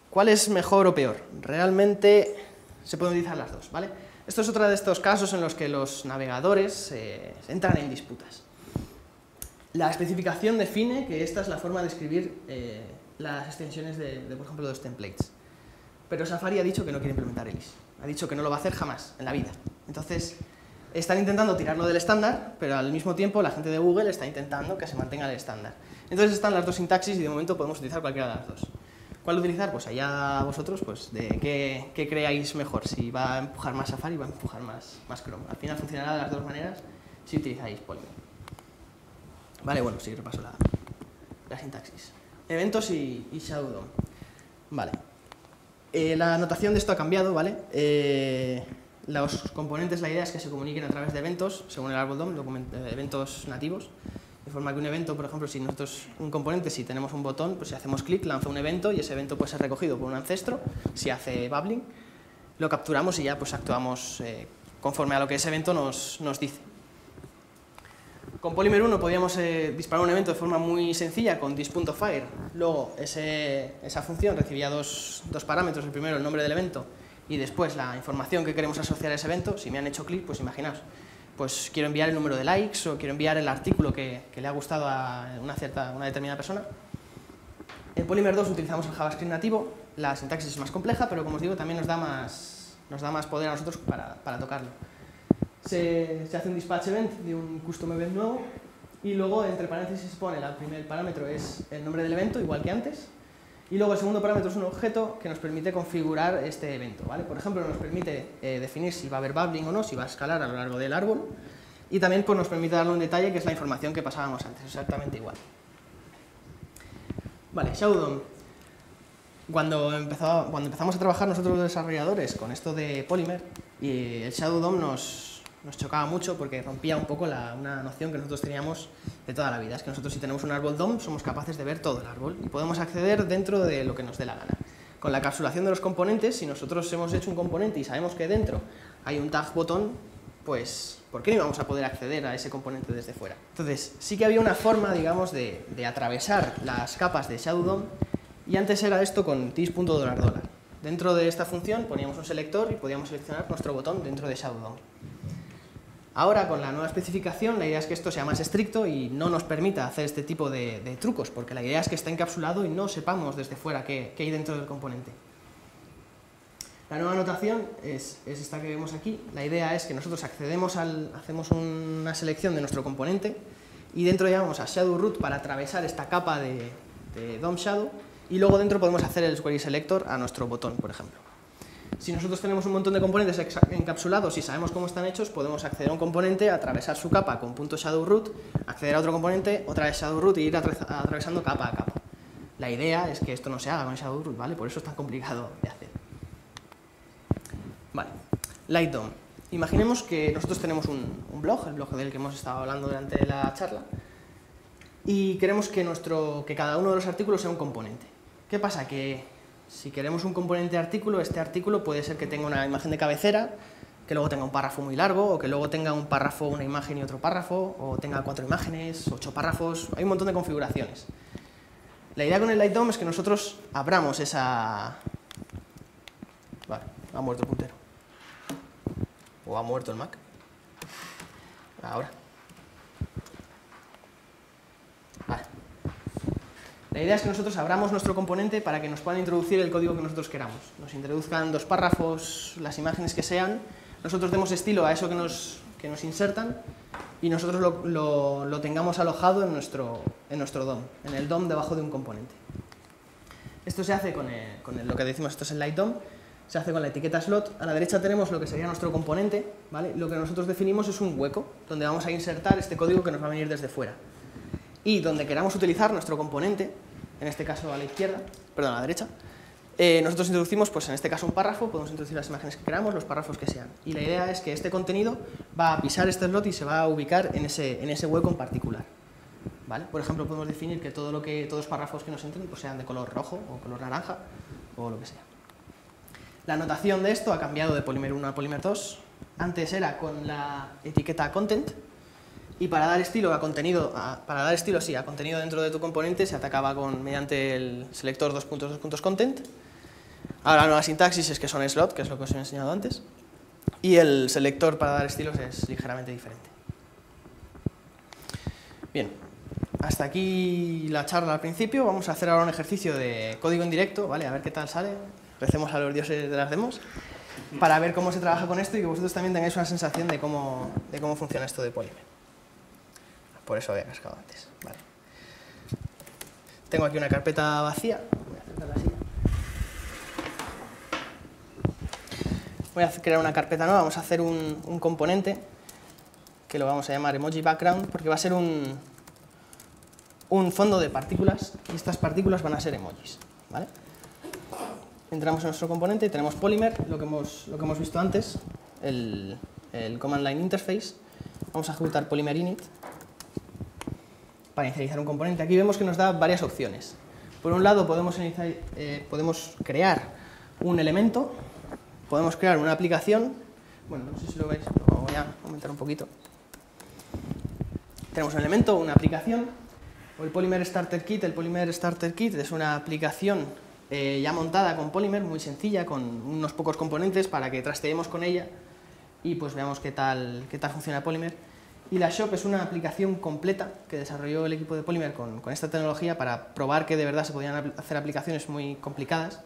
Speaker 2: ¿Cuál es mejor o peor? Realmente se pueden utilizar las dos, ¿vale? Esto es otro de estos casos en los que los navegadores entran en disputas. La especificación define que esta es la forma de escribir las extensiones por ejemplo, de los templates. Pero Safari ha dicho que no quiere implementar ELIS. Ha dicho que no lo va a hacer jamás, en la vida. Entonces, están intentando tirarlo del estándar, pero al mismo tiempo la gente de Google está intentando que se mantenga el estándar. Entonces están las dos sintaxis y de momento podemos utilizar cualquiera de las dos. ¿Cuál utilizar? Pues allá vosotros, pues de qué creáis mejor, si va a empujar más Safari o va a empujar más Chrome. Al final funcionará de las dos maneras si utilizáis Polymer. Vale, bueno, sí, repaso la sintaxis. Eventos y Shadow DOM. Vale. La notación de esto ha cambiado, ¿vale? Los componentes, la idea es que se comuniquen a través de eventos, según el árbol DOM, eventos nativos. De forma que un evento, por ejemplo, si nosotros, un componente, si tenemos un botón, pues si hacemos clic, lanza un evento y ese evento puede ser recogido por un ancestro. Si hace bubbling, lo capturamos y ya pues actuamos conforme a lo que ese evento nos dice. Con Polymer 1 podíamos disparar un evento de forma muy sencilla con this.fire. Luego esa función recibía dos parámetros, el primero el nombre del evento y después la información que queremos asociar a ese evento. Si me han hecho clic, pues imaginaos, pues quiero enviar el número de likes o quiero enviar el artículo que le ha gustado a una determinada persona. En Polymer 2 utilizamos el JavaScript nativo, la sintaxis es más compleja, pero como os digo también nos da más poder a nosotros para tocarlo. Se hace un dispatch event de un custom event nuevo y luego entre paréntesis se pone el primer parámetro es el nombre del evento, igual que antes, y luego el segundo parámetro es un objeto que nos permite configurar este evento, ¿vale? Por ejemplo, nos permite definir si va a haber bubbling o no, si va a escalar a lo largo del árbol, y también pues, nos permite darle un detalle que es la información que pasábamos antes, exactamente igual. Vale, Shadow DOM. Cuando empezamos a trabajar nosotros los desarrolladores con esto de Polymer, y el Shadow DOM nos chocaba mucho porque rompía un poco una noción que nosotros teníamos de toda la vida. Es que nosotros si tenemos un árbol DOM somos capaces de ver todo el árbol y podemos acceder dentro de lo que nos dé la gana. Con la capsulación de los componentes, si nosotros hemos hecho un componente y sabemos que dentro hay un tag botón, pues ¿por qué no íbamos a poder acceder a ese componente desde fuera? Entonces sí que había una forma, digamos, de atravesar las capas de Shadow DOM y antes era esto con this.$. Dentro de esta función poníamos un selector y podíamos seleccionar nuestro botón dentro de Shadow DOM. Ahora, con la nueva especificación, la idea es que esto sea más estricto y no nos permita hacer este tipo de trucos, porque la idea es que está encapsulado y no sepamos desde fuera qué hay dentro del componente. La nueva notación es esta que vemos aquí. La idea es que nosotros hacemos una selección de nuestro componente y dentro llamamos a Shadow Root para atravesar esta capa de DOM Shadow y luego dentro podemos hacer el Query Selector a nuestro botón, por ejemplo. Si nosotros tenemos un montón de componentes encapsulados y sabemos cómo están hechos, podemos acceder a un componente, atravesar su capa con .shadowRoot, acceder a otro componente, otra vez shadowRoot y ir atravesando capa a capa. La idea es que esto no se haga con shadowRoot, ¿vale? Por eso es tan complicado de hacer. Vale, Light DOM. Imaginemos que nosotros tenemos un blog, el blog del que hemos estado hablando durante la charla, y queremos que cada uno de los artículos sea un componente. ¿Qué pasa? Que si queremos un componente de artículo, este artículo puede ser que tenga una imagen de cabecera, que luego tenga un párrafo muy largo, o que luego tenga un párrafo, una imagen y otro párrafo, o tenga 4 imágenes, 8 párrafos, hay un montón de configuraciones. La idea con el Light DOM es que nosotros abramos esa... Vale, ha muerto el puntero. ¿O ha muerto el Mac? Ahora. Vale. La idea es que nosotros abramos nuestro componente para que nos puedan introducir el código que nosotros queramos. Nos introduzcan 2 párrafos, las imágenes que sean, nosotros demos estilo a eso que nos insertan y nosotros lo tengamos alojado en nuestro DOM, en el DOM debajo de un componente. Esto se hace con lo que decimos, esto es el Light DOM, se hace con la etiqueta slot. A la derecha tenemos lo que sería nuestro componente, ¿vale? Lo que nosotros definimos es un hueco, donde vamos a insertar este código que nos va a venir desde fuera. Y donde queramos utilizar nuestro componente, en este caso a la izquierda, perdón, a la derecha, nosotros introducimos, pues en este caso un párrafo, podemos introducir las imágenes que queramos, los párrafos que sean. Y la idea es que este contenido va a pisar este slot y se va a ubicar en ese hueco en particular, ¿vale? Por ejemplo, podemos definir que todos los párrafos que nos entren pues sean de color rojo o color naranja o lo que sea. La notación de esto ha cambiado de Polymer 1 a Polymer 2. Antes era con la etiqueta content, y para dar estilo a contenido, a contenido dentro de tu componente se atacaba mediante el selector ::content. Ahora la nueva sintaxis es que son slot, que es lo que os he enseñado antes, y el selector para dar estilos es ligeramente diferente. Bien, hasta aquí la charla al principio. Vamos a hacer ahora un ejercicio de código en directo, ¿vale? A ver qué tal sale. Recemos a los dioses de las demos para ver cómo se trabaja con esto y que vosotros también tengáis una sensación de cómo funciona esto de Polymer. Por eso había cascado antes. Vale. Tengo aquí una carpeta vacía. Voy a acercarla así. Voy a crear una carpeta nueva. Vamos a hacer un componente que lo vamos a llamar emoji background porque va a ser un fondo de partículas y estas partículas van a ser emojis, ¿vale? Entramos en nuestro componente y tenemos Polymer, lo que hemos visto antes, el command line interface. Vamos a ejecutar Polymer init para inicializar un componente. Aquí vemos que nos da varias opciones. Por un lado podemos crear un elemento, podemos crear una aplicación. Bueno, no sé si lo veis, lo voy a aumentar un poquito. Tenemos un elemento, una aplicación, o el Polymer Starter Kit. El Polymer Starter Kit es una aplicación ya montada con Polymer, muy sencilla, con unos pocos componentes para que trasteemos con ella y pues veamos qué tal funciona Polymer. Y la Shop es una aplicación completa que desarrolló el equipo de Polymer con esta tecnología para probar que de verdad se podían hacer aplicaciones muy complicadas.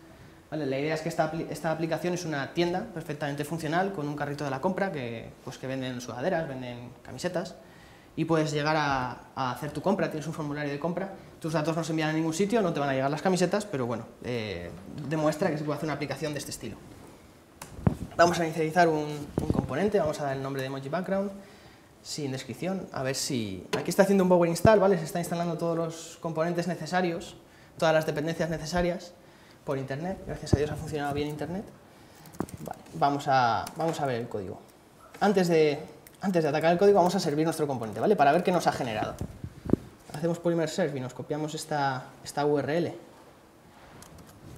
Speaker 2: ¿Vale? La idea es que esta aplicación es una tienda perfectamente funcional con un carrito de la compra que venden sudaderas, venden camisetas y puedes llegar a hacer tu compra, tienes un formulario de compra, tus datos no se envían a ningún sitio, no te van a llegar las camisetas, pero bueno, demuestra que se puede hacer una aplicación de este estilo. Vamos a inicializar un componente, vamos a dar el nombre de emoji background, sin descripción, a ver si... Aquí está haciendo un power install, ¿vale? Se está instalando todos los componentes necesarios, todas las dependencias necesarias por internet, gracias a Dios ha funcionado bien internet. Vale, vamos a ver el código. Antes de atacar el código vamos a servir nuestro componente, ¿vale? Para ver qué nos ha generado. Hacemos Polymer serve y nos copiamos esta URL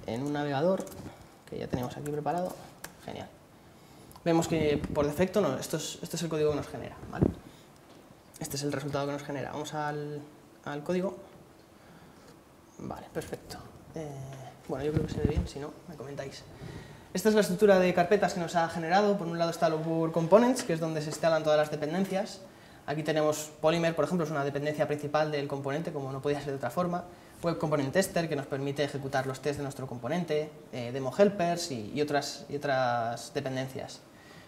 Speaker 2: en un navegador que ya tenemos aquí preparado. Genial. Vemos que por defecto no, esto es el código que nos genera, ¿vale? Este es el resultado que nos genera. Vamos al código. Vale, perfecto. Bueno, yo creo que se ve bien, si no, me comentáis. Esta es la estructura de carpetas que nos ha generado. Por un lado está Web Components, que es donde se instalan todas las dependencias. Aquí tenemos Polymer, por ejemplo, es una dependencia principal del componente, como no podía ser de otra forma. Web Component Tester, que nos permite ejecutar los tests de nuestro componente. Demo Helpers y otras dependencias.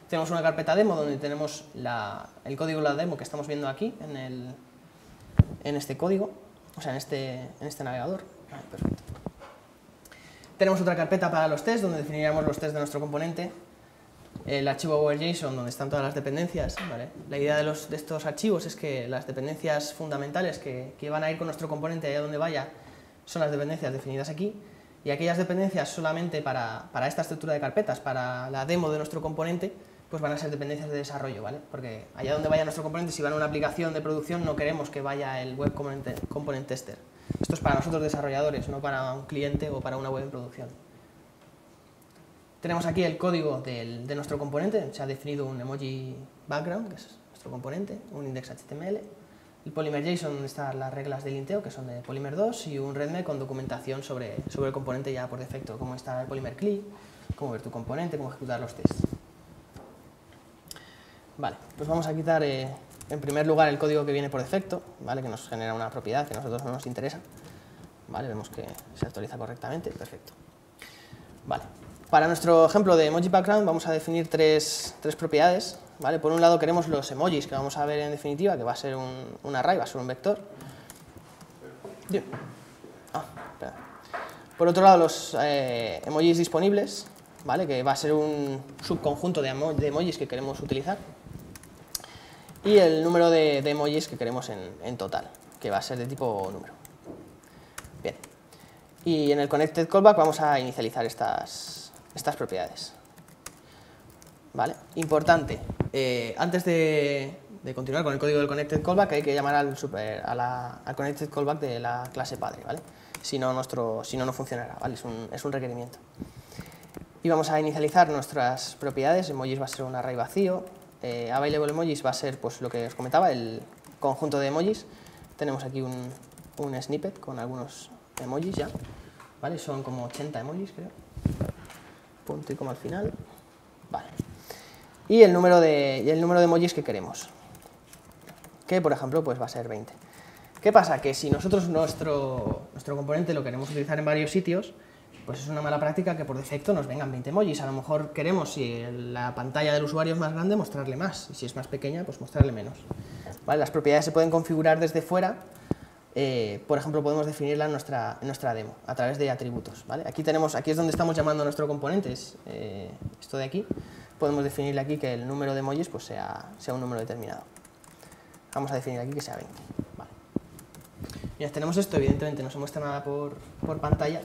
Speaker 2: Tenemos una carpeta demo donde tenemos el código de la demo que estamos viendo aquí, en este código, o sea, en este navegador. Vale, perfecto. Tenemos otra carpeta para los tests, donde definiríamos los tests de nuestro componente. El archivo aware.json, donde están todas las dependencias, ¿vale? La idea de estos archivos es que las dependencias fundamentales que van a ir con nuestro componente allá donde vaya son las dependencias definidas aquí, y aquellas dependencias solamente para esta estructura de carpetas, para la demo de nuestro componente, pues van a ser dependencias de desarrollo, ¿vale? Porque allá donde vaya nuestro componente, si va a una aplicación de producción, no queremos que vaya el Web Component Tester. Esto es para nosotros desarrolladores, no para un cliente o para una web en producción. Tenemos aquí el código de nuestro componente, se ha definido un emoji background, que es nuestro componente, un index.html, el polymer.json donde están las reglas de linteo, que son de Polymer 2, y un readme con documentación sobre el componente ya por defecto, cómo instalar el Polymer CLI, cómo ver tu componente, cómo ejecutar los tests. Vale, pues vamos a quitar en primer lugar el código que viene por defecto, ¿vale? Que nos genera una propiedad que a nosotros no nos interesa. Vale, vemos que se actualiza correctamente, perfecto. Vale, para nuestro ejemplo de emoji background vamos a definir tres propiedades. ¿Vale? Por un lado queremos los emojis que vamos a ver en definitiva, que va a ser un array, va a ser un vector. Espera. Por otro lado los emojis disponibles, ¿vale? Que va a ser un subconjunto de emojis que queremos utilizar. Y el número de emojis que queremos en total, que va a ser de tipo número. Bien. Y en el connected callback vamos a inicializar estas propiedades. ¿Vale? Importante, antes de continuar con el código del connected callback hay que llamar al connected callback de la clase padre, ¿vale? Si no, no funcionará, ¿vale? Es un requerimiento. Y vamos a inicializar nuestras propiedades. Emojis va a ser un array vacío, available emojis va a ser, pues, lo que os comentaba, el conjunto de emojis. Tenemos aquí un snippet con algunos emojis ya, ¿vale? Son como 80 emojis, creo. Punto y coma al final. Vale. Y el número de emojis que queremos, que por ejemplo pues va a ser 20. ¿Qué pasa? Que si nosotros nuestro componente lo queremos utilizar en varios sitios, pues es una mala práctica que por defecto nos vengan 20 emojis. A lo mejor queremos, si la pantalla del usuario es más grande, mostrarle más, y si es más pequeña, pues mostrarle menos. ¿Vale? Las propiedades se pueden configurar desde fuera. Por ejemplo, podemos definirla en nuestra demo, a través de atributos, ¿vale? Aquí es donde estamos llamando a nuestro componente, esto de aquí. Podemos definirle aquí que el número de emojis pues sea un número determinado. Vamos a definir aquí que sea 20. Vale. Ya tenemos esto, evidentemente no se muestra nada por pantalla.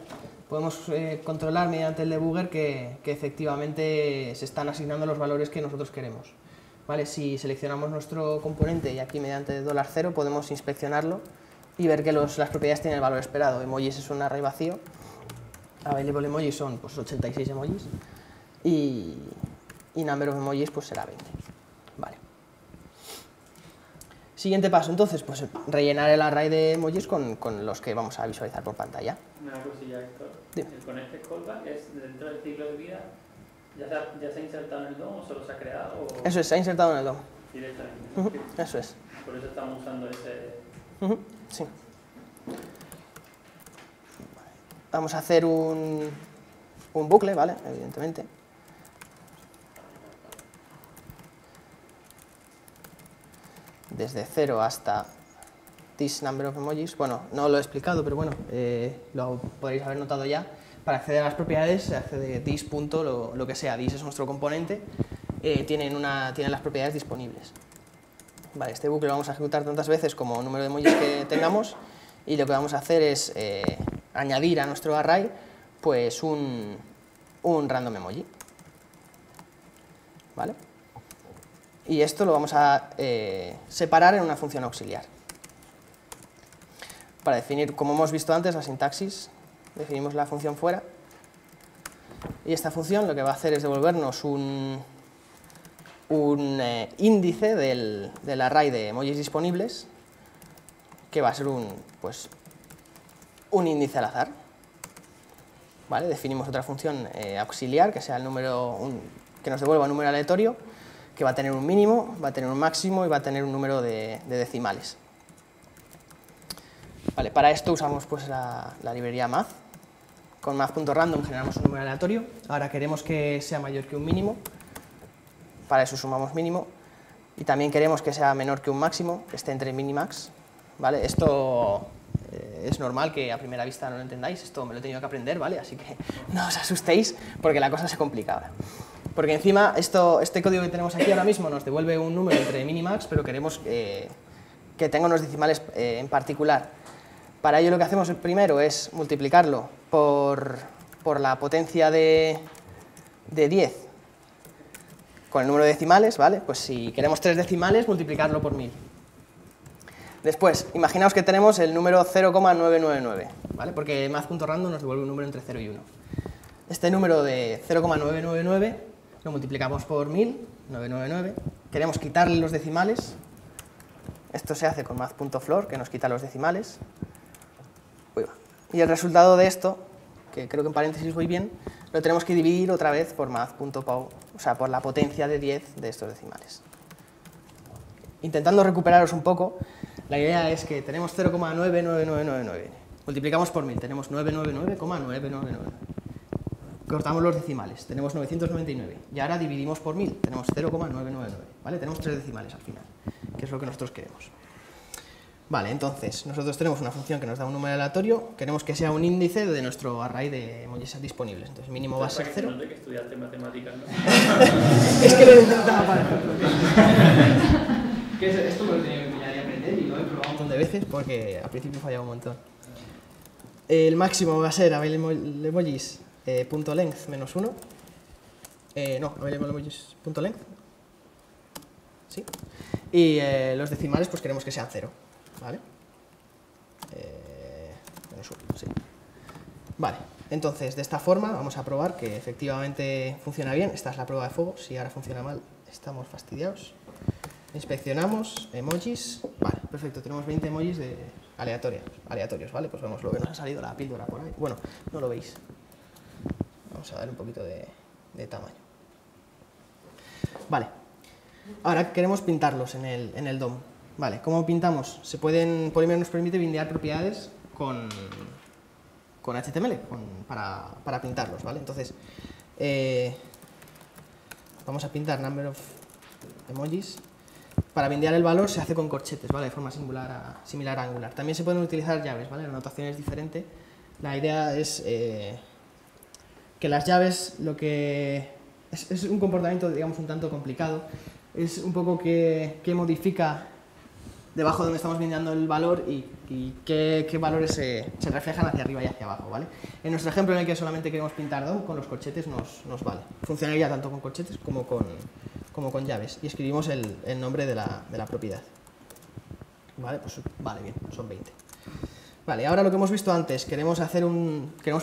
Speaker 2: Podemos controlar mediante el debugger que efectivamente se están asignando los valores que nosotros queremos. ¿Vale? Si seleccionamos nuestro componente y aquí mediante $0 podemos inspeccionarlo y ver que las propiedades tienen el valor esperado. Emojis es un array vacío, available emojis son pues 86 emojis y number of emojis pues será 20. Vale. Siguiente paso, entonces, pues rellenar el array de emojis con los que vamos a visualizar por pantalla.
Speaker 3: Una cosilla, Héctor. El connected callback es dentro del ciclo de vida, ¿ya se ha insertado en el DOM o solo se ha creado? O...
Speaker 2: Eso es, se ha insertado en el DOM.
Speaker 3: Directamente.
Speaker 2: Eso es.
Speaker 3: Por eso estamos usando ese...
Speaker 2: Sí. Vamos a hacer un bucle, ¿vale? Evidentemente. Desde 0 hasta this number of emojis. Bueno, no lo he explicado, pero bueno, lo podréis haber notado ya. Para acceder a las propiedades se accede this punto, lo que sea. This es nuestro componente. Tienen las propiedades disponibles. Vale, este bucle lo vamos a ejecutar tantas veces como número de emojis que tengamos y lo que vamos a hacer es añadir a nuestro array pues un random emoji. ¿Vale? Y esto lo vamos a separar en una función auxiliar. Para definir, como hemos visto antes, la sintaxis, definimos la función fuera y esta función lo que va a hacer es devolvernos un índice del array de emojis disponibles, que va a ser un índice al azar. ¿Vale? Definimos otra función auxiliar, que sea que nos devuelva un número aleatorio, que va a tener un mínimo, va a tener un máximo y va a tener un número de decimales. Vale, para esto usamos pues, la librería math. Con math.random generamos un número aleatorio. Ahora queremos que sea mayor que un mínimo. Para eso sumamos mínimo. Y también queremos que sea menor que un máximo, que esté entre min y max. ¿Vale? Esto es normal que a primera vista no lo entendáis. Esto me lo he tenido que aprender, ¿vale? Así que no os asustéis porque la cosa se complica ahora. Porque encima este código que tenemos aquí ahora mismo nos devuelve un número entre min y max, pero queremos que tenga unos decimales en particular. Para ello lo que hacemos primero es multiplicarlo por la potencia de 10 con el número de decimales, ¿vale? Pues si queremos 3 decimales, multiplicarlo por 1000. Después, imaginaos que tenemos el número 0,999, ¿vale? Porque math.random nos devuelve un número entre 0 y 1. este número de 0,999 lo multiplicamos por 1000, 999, queremos quitarle los decimales, esto se hace con math.floor, que nos quita los decimales, y el resultado de esto, que creo que en paréntesis voy bien, lo tenemos que dividir otra vez por math.pow, o sea, por la potencia de 10 de estos decimales. Intentando recuperaros un poco, la idea es que tenemos 0,99999, multiplicamos por 1000, tenemos 999,999. Cortamos los decimales, tenemos 999, y ahora dividimos por 1000, tenemos 0,999, ¿vale? Tenemos 3 decimales al final, que es lo que nosotros queremos. Vale, entonces, nosotros tenemos una función que nos da un número aleatorio, queremos que sea un índice de nuestro array de emojis disponibles, entonces mínimo va a ser 0.
Speaker 3: No sé que estudiaste matemáticas, ¿no?
Speaker 2: Es que lo he intentado para esto me lo tenía que pillar y aprender, y lo he probado un montón de veces porque al principio fallaba un montón. El máximo va a ser available-emojis .length menos 1. No, available-emojis.length. ¿Sí? Y los decimales pues queremos que sean 0. ¿Vale? Menos 1, sí. Vale, entonces de esta forma vamos a probar que efectivamente funciona bien. Esta es la prueba de fuego. Si ahora funciona mal, estamos fastidiados. Inspeccionamos, emojis. Vale, perfecto, tenemos 20 emojis aleatorios, ¿vale? Pues vemos lo que nos ha salido la píldora por ahí. Bueno, no lo veis. Vamos a darle un poquito de tamaño. Vale, ahora queremos pintarlos en el DOM. Vale, ¿cómo pintamos? Polymer nos permite bindear propiedades con HTML para pintarlos, ¿vale? Entonces, vamos a pintar number of emojis. Para bindear el valor se hace con corchetes, ¿vale? De forma similar a Angular. También se pueden utilizar llaves, ¿vale? La notación es diferente. La idea es que las llaves es un comportamiento, digamos, un tanto complicado. Es un poco que modifica debajo de donde estamos bindeando el valor y qué valores se reflejan hacia arriba y hacia abajo, ¿vale? En nuestro ejemplo en el que solamente queremos pintar DOM, con los corchetes nos vale. Funcionaría tanto con corchetes como con llaves. Y escribimos el nombre de la propiedad. Vale, pues vale, bien, son 20. Vale, ahora lo que hemos visto antes, queremos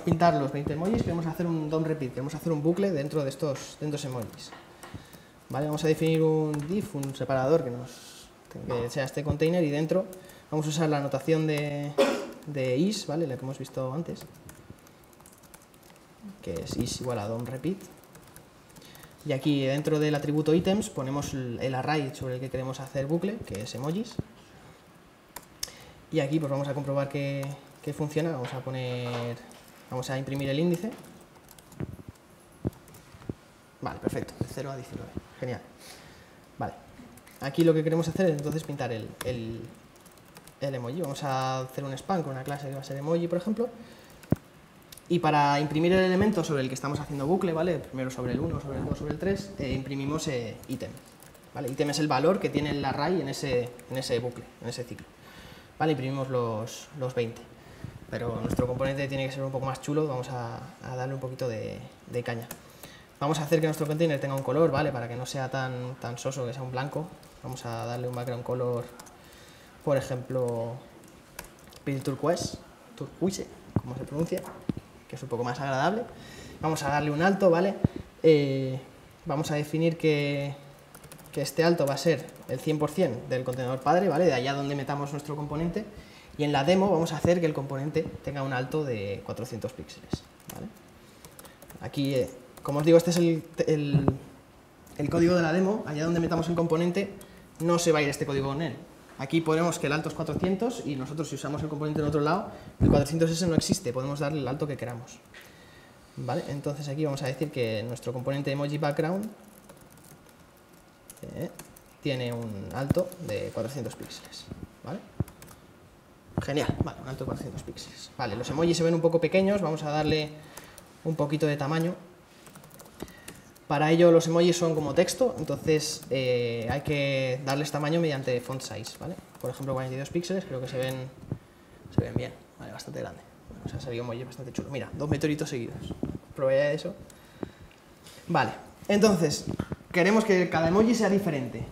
Speaker 2: pintar los 20 emojis, queremos hacer un DOM repeat, queremos hacer un bucle dentro de estos emojis. Vale, vamos a definir un div, un separador que sea este container, y dentro vamos a usar la notación de is, ¿vale? La que hemos visto antes, que es is igual a DOM repeat. Y aquí dentro del atributo items ponemos el array sobre el que queremos hacer bucle, que es emojis. Y aquí pues vamos a comprobar que funciona. Vamos a imprimir el índice. Vale, perfecto, de 0 a 19. Genial. Vale. Aquí lo que queremos hacer es entonces pintar el emoji. Vamos a hacer un span con una clase que va a ser emoji, por ejemplo. Y para imprimir el elemento sobre el que estamos haciendo bucle, ¿vale? Primero sobre el 1, sobre el 2, sobre el 3, imprimimos item. ¿Vale? Item es el valor que tiene el array en ese bucle, en ese ciclo. Vale, imprimimos los 20. Pero nuestro componente tiene que ser un poco más chulo, vamos a darle un poquito de caña. Vamos a hacer que nuestro container tenga un color, ¿vale? Para que no sea tan soso, que sea un blanco. Vamos a darle un background color, por ejemplo, pale turquoise, como se pronuncia, que es un poco más agradable. Vamos a darle un alto, ¿vale? Vamos a definir que este alto va a ser el 100% del contenedor padre, ¿vale? De allá donde metamos nuestro componente. Y en la demo vamos a hacer que el componente tenga un alto de 400 píxeles, ¿vale? Aquí, como os digo, este es el código de la demo. Allá donde metamos el componente no se va a ir este código con él. Aquí ponemos que el alto es 400 y nosotros, si usamos el componente en otro lado, el 400 ese no existe, podemos darle el alto que queramos. ¿Vale? Entonces aquí vamos a decir que nuestro componente emoji background tiene un alto de 400 píxeles. ¿Vale? Genial, vale, un alto de 400 píxeles. Vale, los emojis se ven un poco pequeños, vamos a darle un poquito de tamaño. Para ello los emojis son como texto, entonces hay que darles tamaño mediante font size, ¿vale? Por ejemplo, 42 píxeles, creo que se ven bien, ¿vale? Bastante grande. Bueno, se ha salido un emoji bastante chulo. Mira, 2 meteoritos seguidos. Probabilidad de eso. Vale, entonces, queremos que cada emoji sea diferente.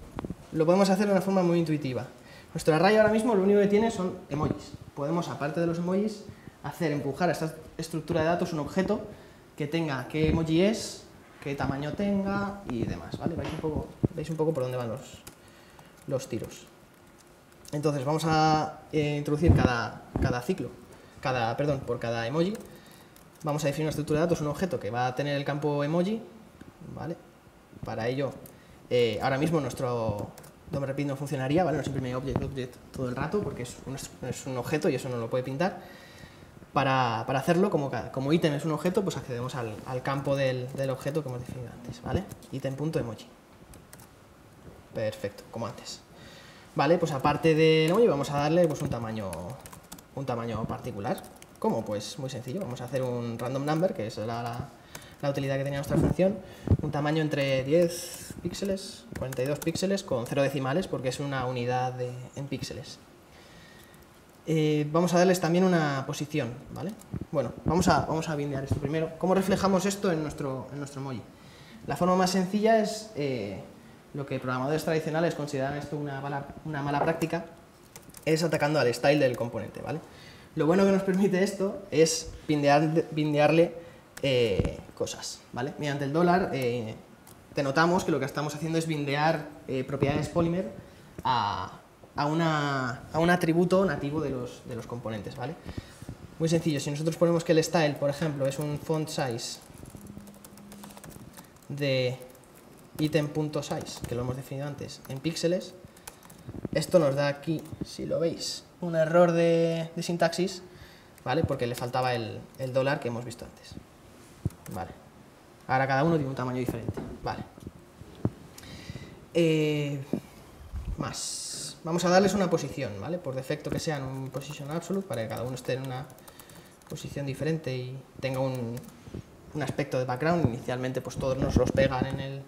Speaker 2: Lo podemos hacer de una forma muy intuitiva. Nuestro array ahora mismo lo único que tiene son emojis. Podemos, aparte de los emojis, empujar a esta estructura de datos un objeto que tenga qué emoji es, qué tamaño tenga y demás, ¿vale? Veis un poco por dónde van los tiros. Entonces vamos a introducir por cada emoji, vamos a definir una estructura de datos, un objeto que va a tener el campo emoji, ¿vale? Para ello, ahora mismo nuestro DOM-Repeat no funcionaría, ¿vale? Nos imprime object todo el rato porque es un objeto y eso no lo puede pintar. Para hacerlo, como ítem es un objeto, pues accedemos al campo del objeto que hemos definido antes, ¿vale? Item.emoji. Perfecto, como antes. Vale, pues aparte del emoji vamos a darle pues un tamaño particular. ¿Cómo? Pues muy sencillo, vamos a hacer un random number, que es la utilidad que tenía nuestra función, un tamaño entre 10 píxeles, 42 píxeles con 0 decimales, porque es una unidad en píxeles. Vamos a darles también una posición, ¿vale? Bueno, vamos a bindear esto primero. ¿Cómo reflejamos esto en nuestro emoji? La forma más sencilla es lo que programadores tradicionales consideran esto una mala práctica, es atacando al style del componente, ¿vale? Lo bueno que nos permite esto es bindearle cosas, ¿vale? Mediante el $, denotamos que lo que estamos haciendo es bindear propiedades Polymer a un atributo nativo de los componentes, ¿vale? Muy sencillo, si nosotros ponemos que el style, por ejemplo, es un font size de item.size, que lo hemos definido antes, en píxeles, esto nos da aquí, si lo veis, un error de sintaxis, ¿vale? Porque le faltaba el $, que hemos visto antes. Vale. Ahora cada uno tiene un tamaño diferente. Vale. Vamos a darles una posición, ¿vale? Por defecto que sean un position absolute, para que cada uno esté en una posición diferente y tenga un aspecto de background. Inicialmente pues todos nos los pegan en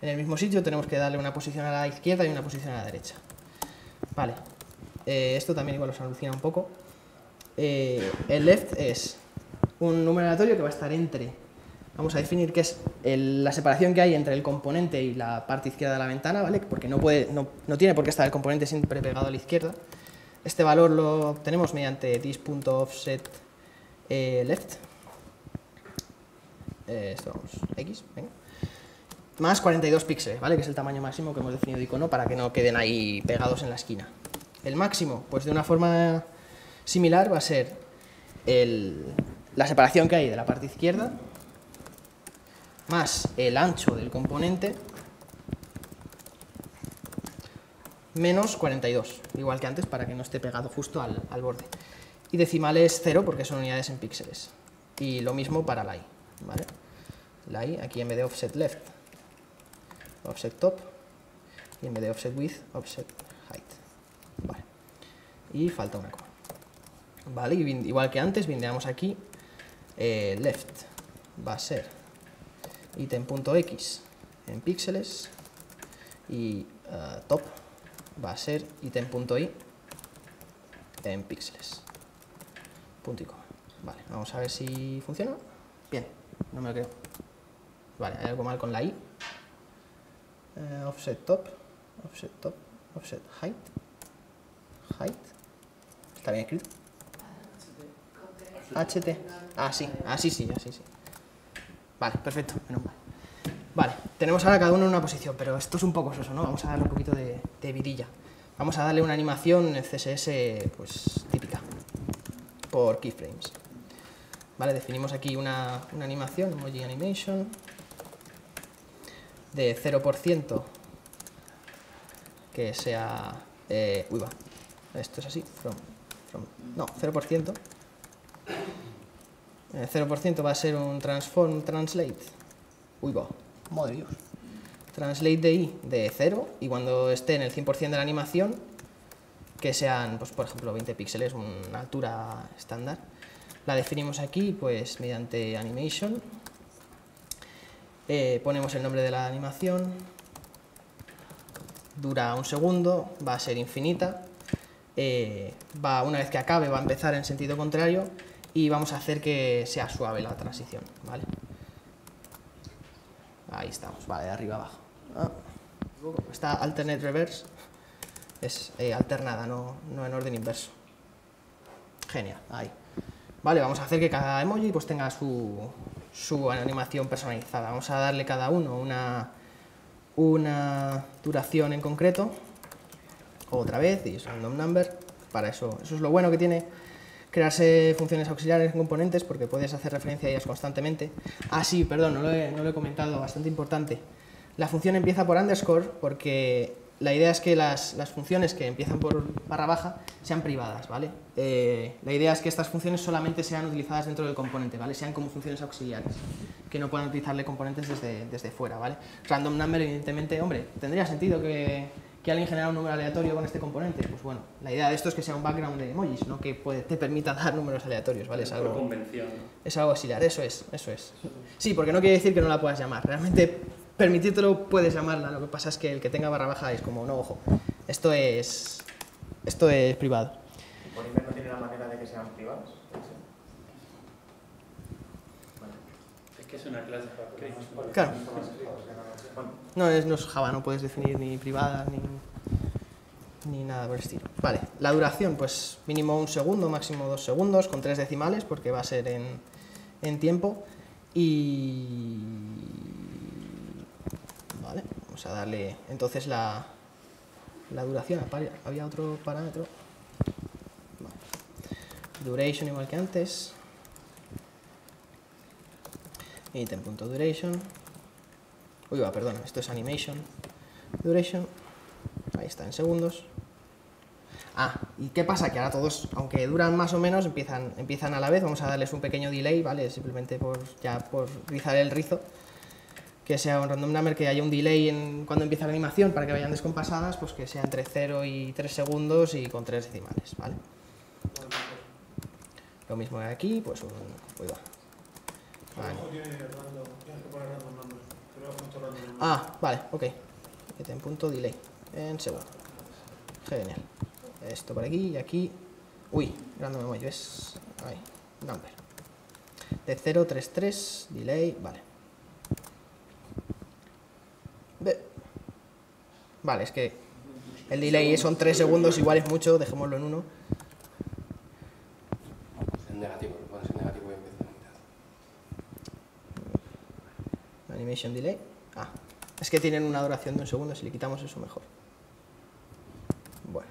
Speaker 2: el mismo sitio, tenemos que darle una posición a la izquierda y una posición a la derecha. Vale. Esto también igual os alucina un poco. El left es un número aleatorio que va a estar entre, vamos a definir qué es la separación que hay entre el componente y la parte izquierda de la ventana, ¿vale? Porque no tiene por qué estar el componente siempre pegado a la izquierda. Este valor lo obtenemos mediante this.offset left. Esto vamos, x, venga. Más 42 píxeles, ¿vale? Que es el tamaño máximo que hemos definido de icono para que no queden ahí pegados en la esquina. El máximo, pues de una forma similar va a ser la separación que hay de la parte izquierda más el ancho del componente menos 42, igual que antes, para que no esté pegado justo al borde. Y decimales 0 porque son unidades en píxeles. Y lo mismo para la i, ¿vale? La i, aquí en vez de offset left, offset top, y en vez de offset width, offset height. Vale. Y falta una coma. Vale, y igual que antes, bindeamos aquí, left va a ser item.x en píxeles y top va a ser item.y en píxeles. Punto y coma. Vale, vamos a ver si funciona. Bien, no me lo creo. Vale, hay algo mal con la i. Offset top, offset height. ¿Está bien escrito? HT. Sí. Vale, perfecto. Vale, tenemos ahora cada uno en una posición, pero esto es un poco soso, ¿no? Vamos a darle un poquito de vidilla. Vamos a darle una animación CSS pues típica, por keyframes. Vale, definimos aquí una animación, emoji animation, de 0%, que sea... esto es así, no, 0%. 0% va a ser un transform translate. Madre Dios. Translate de i de 0 y cuando esté en el 100% de la animación, que sean, pues, por ejemplo, 20 píxeles, una altura estándar. La definimos aquí pues mediante animation. Ponemos el nombre de la animación. Dura 1 segundo, va a ser infinita. Una vez que acabe va a empezar en sentido contrario y vamos a hacer que sea suave la transición, ¿vale? Ahí estamos, vale, de arriba abajo. Esta alternate reverse es alternada, no en orden inverso. Genial, ahí. Vale, vamos a hacer que cada emoji pues tenga su su animación personalizada. Vamos a darle cada uno una duración en concreto, otra vez, y es random number. Para eso es lo bueno que tiene crearse funciones auxiliares en componentes, porque puedes hacer referencia a ellas constantemente. Ah, sí, perdón, no lo he comentado, bastante importante. La función empieza por underscore porque la idea es que las funciones que empiezan por barra baja sean privadas, ¿vale? La idea es que estas funciones solamente sean utilizadas dentro del componente, ¿vale? Sean como funciones auxiliares, que no puedan utilizarle componentes desde fuera, ¿vale? Random number, evidentemente, hombre, tendría sentido que alguien genera un número aleatorio con este componente. Pues bueno, la idea de esto es que sea un background de emojis, no que te permita dar números aleatorios, ¿vale? Es algo,
Speaker 3: por convención, ¿no?
Speaker 2: Es algo auxiliar, eso es. Sí, porque no quiere decir que no la puedas llamar. Realmente, permitírtelo puedes llamarla, lo que pasa es que el que tenga barra baja es como, no, ojo, esto es privado.
Speaker 4: ¿Polymer no tiene la manera de que sean privados?
Speaker 3: Es que es una clase JavaScript.
Speaker 2: Claro. No es Java, no puedes definir ni privada ni nada por el estilo. Vale, la duración, pues mínimo 1 segundo, máximo 2 segundos, con 3 decimales, porque va a ser en tiempo. Y... Vale, vamos a darle entonces la duración. Había otro parámetro. Vale. Duration igual que antes. Item.duration. Uy, va, perdón, esto es animation. Duration. Ahí está, en segundos. Ah, ¿y qué pasa? Que ahora todos, aunque duran más o menos, empiezan a la vez. Vamos a darles un pequeño delay, ¿vale? Simplemente por rizar el rizo. Que sea un random number, que haya un delay cuando empieza la animación para que vayan descompasadas, pues que sea entre 0 y 3 segundos y con 3 decimales, ¿vale? Lo mismo que aquí, pues un... Uy, va. Ah, vale, ok. Item.delay en segundo. Genial. Esto por aquí y aquí. Uy, random emoji, ¿ves? Ahí, number. De 033, delay, vale. Vale, es que el delay son 3 segundos, igual es mucho, dejémoslo en 1.
Speaker 5: Es negativo, lo pones en negativo y empieza a mitad.
Speaker 2: Animation delay. Ah, es que tienen una duración de 1 segundo, si le quitamos eso mejor. Bueno.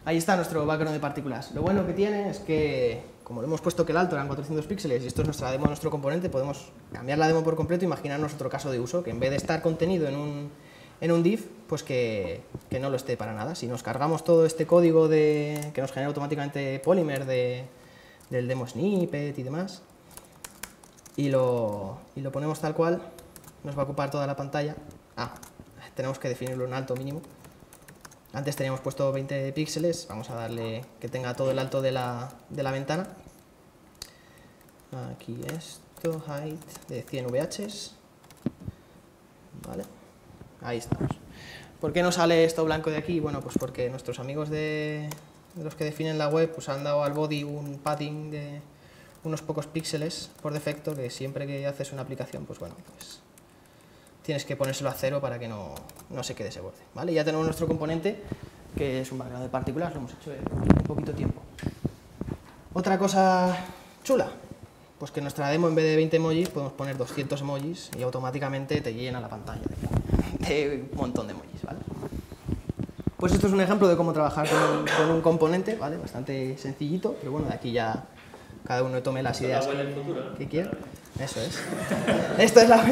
Speaker 2: Ahí está nuestro background de partículas. Lo bueno que tiene es que, como lo hemos puesto que el alto eran 400 píxeles y esto es nuestra demo, nuestro componente, podemos cambiar la demo por completo e imaginarnos otro caso de uso, que en vez de estar contenido en un div, pues que no lo esté para nada. Si nos cargamos todo este código que nos genera automáticamente Polymer del demo snippet y demás, y lo ponemos tal cual, nos va a ocupar toda la pantalla. Ah, tenemos que definirlo en alto mínimo. Antes teníamos puesto 20 píxeles, vamos a darle que tenga todo el alto de la ventana. Aquí esto, height de 100 VHs. Vale, ahí estamos. ¿Por qué no sale esto blanco de aquí? Bueno, pues porque nuestros amigos de los que definen la web pues han dado al body un padding de unos pocos píxeles por defecto, que siempre que haces una aplicación, pues bueno, pues tienes que ponérselo a 0 para que no se quede ese borde, ¿vale? Ya tenemos nuestro componente, que es un background de partículas, lo hemos hecho en un poquito tiempo. Otra cosa chula, pues que en nuestra demo en vez de 20 emojis podemos poner 200 emojis y automáticamente te llena la pantalla de un montón de emojis, ¿vale? Pues esto es un ejemplo de cómo trabajar con un componente, ¿vale? Bastante sencillito, pero bueno, de aquí ya cada uno tome las ideas que quiera. Eso es. Esto es la...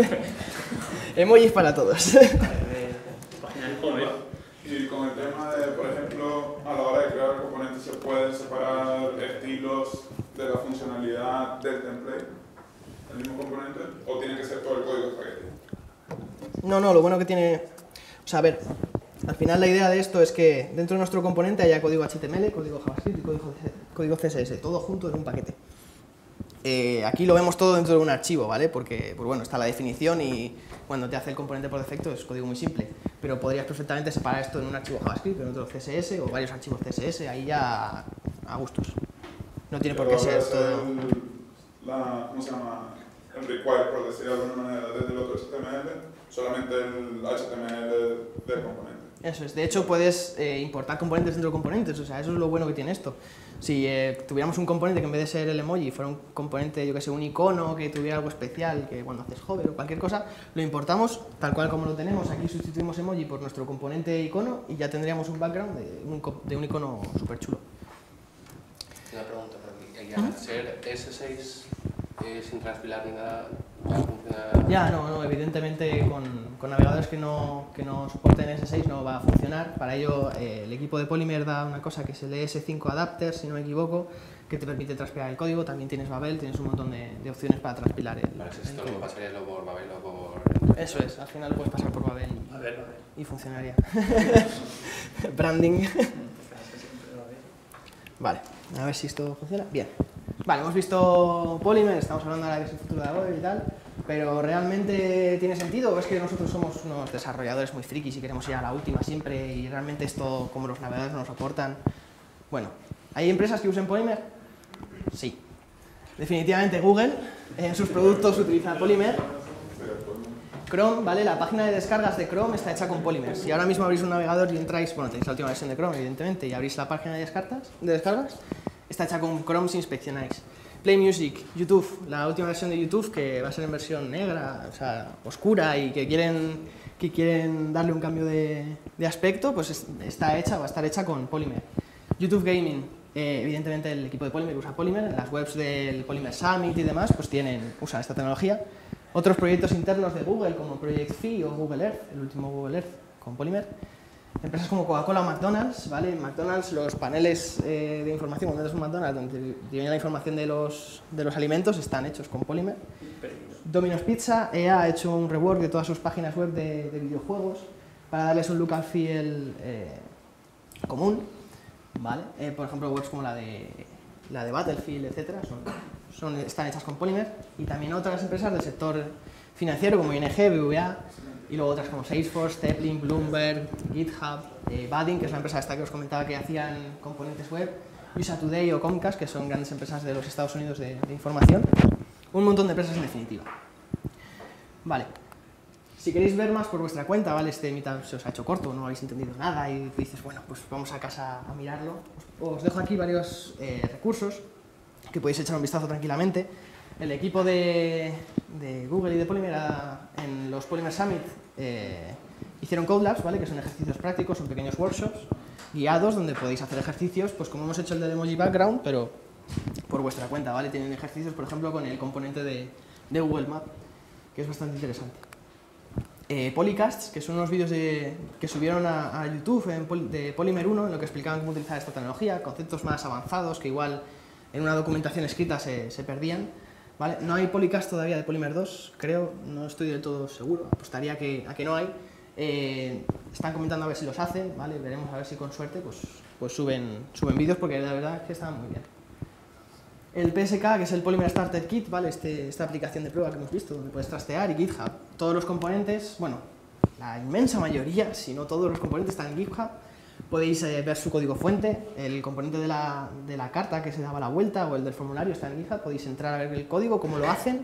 Speaker 2: Emojis para todos.
Speaker 6: Y con el tema de, por ejemplo, a la hora de crear componentes, ¿se pueden separar estilos de la funcionalidad del template, el mismo componente, o tiene que ser todo el código espagueti?
Speaker 2: No, lo bueno que tiene... O sea, a ver, al final la idea de esto es que dentro de nuestro componente haya código HTML, código JavaScript y código CSS, todo junto en un paquete. Aquí lo vemos todo dentro de un archivo, ¿vale? Porque, pues bueno, está la definición y cuando te hace el componente por defecto es código muy simple. Pero podrías perfectamente separar esto en un archivo JavaScript, en otro CSS o varios archivos CSS, ahí ya a gustos. No tiene por qué ser todo...
Speaker 6: ¿Cómo se llama? El require, por decirlo de alguna manera, desde el otro HTML, solamente el HTML del componente.
Speaker 2: Eso es. De hecho, puedes importar componentes dentro de componentes, o sea, eso es lo bueno que tiene esto. Si tuviéramos un componente que en vez de ser el emoji fuera un componente, yo que sé, un icono que tuviera algo especial, que cuando haces hover o cualquier cosa, lo importamos tal cual como lo tenemos. Aquí sustituimos emoji por nuestro componente icono y ya tendríamos un background de un icono súper chulo.
Speaker 5: Una pregunta por aquí. ¿Y al ser S6 sin transpilar ni nada, ya funciona?
Speaker 2: Ya, no, evidentemente con navegadores que no soporten S6 no va a funcionar. Para ello el equipo de Polymer da una cosa que es el ES5 Adapter, si no me equivoco, que te permite transpilar el código. También tienes Babel, tienes un montón de opciones para transpilar el
Speaker 5: Vale, si esto
Speaker 2: código.
Speaker 5: lo pasaría luego por Babel o por...
Speaker 2: Eso es, al final lo puedes pasar por Babel
Speaker 3: A ver.
Speaker 2: y funcionaría. Branding. Vale, a ver si esto funciona. Bien. Vale, hemos visto Polymer, estamos hablando ahora de que es el futuro de la web y tal, pero ¿realmente tiene sentido o es que nosotros somos unos desarrolladores muy frikis y queremos ir a la última siempre y realmente esto, como los navegadores, no nos soportan? Bueno, ¿hay empresas que usen Polymer? Sí. Definitivamente Google en sus productos utiliza Polymer. Chrome, ¿vale? La página de descargas de Chrome está hecha con Polymer. Si ahora mismo abrís un navegador y entráis, bueno, tenéis la última versión de Chrome, evidentemente, y abrís la página de descargas, está hecha con Chrome si inspeccionáis. Play Music, YouTube, la última versión de YouTube, que va a ser en versión negra, o sea, oscura, y que quieren darle un cambio de aspecto, pues está hecha, va a estar hecha con Polymer. YouTube Gaming, evidentemente el equipo de Polymer usa Polymer, en las webs del Polymer Summit y demás, pues usan esta tecnología. Otros proyectos internos de Google, como Project Phi o Google Earth, el último Google Earth con Polymer. Empresas como Coca-Cola o McDonald's, ¿vale? En McDonald's los paneles de información, cuando entras en McDonald's, donde viene la información de los alimentos, están hechos con Polymer. Domino's Pizza, EA ha hecho un rework de todas sus páginas web de videojuegos para darles un look and feel común, ¿vale? Por ejemplo, webs como la de Battlefield, etcétera, están hechas con Polymer, y también otras empresas del sector financiero como ING, BBVA, y luego otras como Salesforce, Teplin, Bloomberg, GitHub, Budding, que es la empresa esta que os comentaba que hacían componentes web, USA Today o Comcast, que son grandes empresas de los Estados Unidos de información. Un montón de empresas en definitiva. Vale. Si queréis ver más por vuestra cuenta, ¿vale? Este meetup se os ha hecho corto, no habéis entendido nada y dices, bueno, pues vamos a casa a mirarlo. Os dejo aquí varios recursos que podéis echar un vistazo tranquilamente. El equipo de Google y de Polymer en los Polymer Summit hicieron Code Labs, ¿vale? Que son ejercicios prácticos, son pequeños workshops guiados donde podéis hacer ejercicios, pues como hemos hecho el del emoji background, pero por vuestra cuenta, ¿vale? Tienen ejercicios, por ejemplo, con el componente de Google Maps, que es bastante interesante. Polycasts, que son unos vídeos que subieron a YouTube de Polymer 1, en lo que explicaban cómo utilizar esta tecnología, conceptos más avanzados que igual en una documentación escrita se perdían. ¿Vale? No hay Polycast todavía de Polymer 2, creo, no estoy del todo seguro, apostaría a que no hay. Están comentando a ver si los hacen, ¿vale? Veremos a ver si con suerte pues suben vídeos, porque la verdad es que están muy bien. El PSK, que es el Polymer Starter Kit, ¿vale? Esta aplicación de prueba que hemos visto, donde puedes trastear, y GitHub. Todos los componentes, bueno, la inmensa mayoría, si no todos los componentes están en GitHub. Podéis ver su código fuente, el componente de la carta que se daba la vuelta o el del formulario está en GitHub, podéis entrar a ver el código, cómo lo hacen,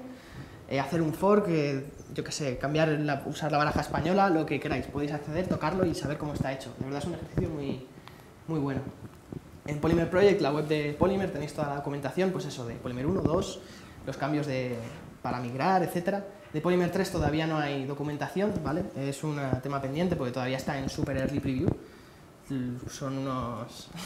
Speaker 2: hacer un fork, yo qué sé, usar la baraja española, lo que queráis, podéis acceder, tocarlo y saber cómo está hecho. De verdad es un ejercicio muy, muy bueno. En Polymer Project, la web de Polymer, tenéis toda la documentación, pues eso, de Polymer 1, 2, los cambios para migrar, etcétera. De Polymer 3 todavía no hay documentación, ¿vale? Es un tema pendiente porque todavía está en super early preview.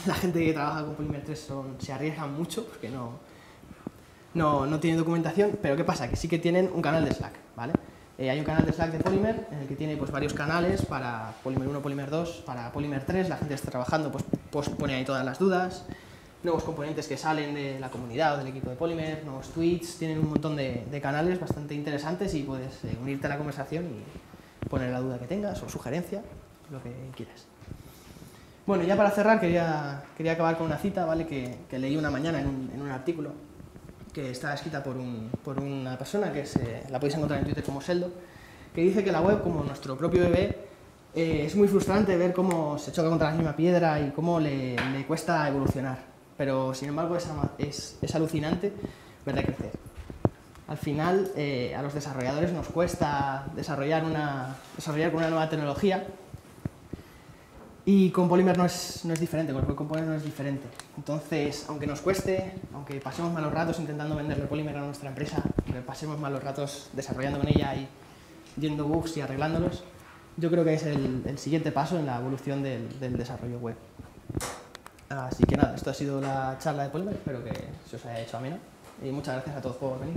Speaker 2: La gente que trabaja con Polymer 3 se arriesgan mucho porque no tienen documentación, pero ¿qué pasa? Que sí que tienen un canal de Slack, ¿vale? Hay un canal de Slack de Polymer en el que tiene pues varios canales para Polymer 1, Polymer 2, para Polymer 3, la gente que está trabajando pues pone ahí todas las dudas, nuevos componentes que salen de la comunidad o del equipo de Polymer, nuevos tweets, tienen un montón de canales bastante interesantes y puedes unirte a la conversación y poner la duda que tengas o sugerencia, lo que quieras. Bueno, ya para cerrar quería acabar con una cita, ¿vale? Que leí una mañana en un artículo que está escrita por una persona que la podéis encontrar en Twitter como Seldo, que dice que la web, como nuestro propio bebé, es muy frustrante ver cómo se choca contra la misma piedra y cómo le cuesta evolucionar, pero sin embargo es alucinante verla crecer. Al final, a los desarrolladores nos cuesta desarrollar con una nueva tecnología. Y con Polymer no es diferente, con el Web Component no es diferente. Entonces, aunque nos cueste, aunque pasemos malos ratos intentando venderle Polymer a nuestra empresa, aunque pasemos malos ratos desarrollando con ella y viendo bugs y arreglándolos, yo creo que es el siguiente paso en la evolución del desarrollo web. Así que nada, esto ha sido la charla de Polymer, espero que se os haya hecho ameno y muchas gracias a todos por venir.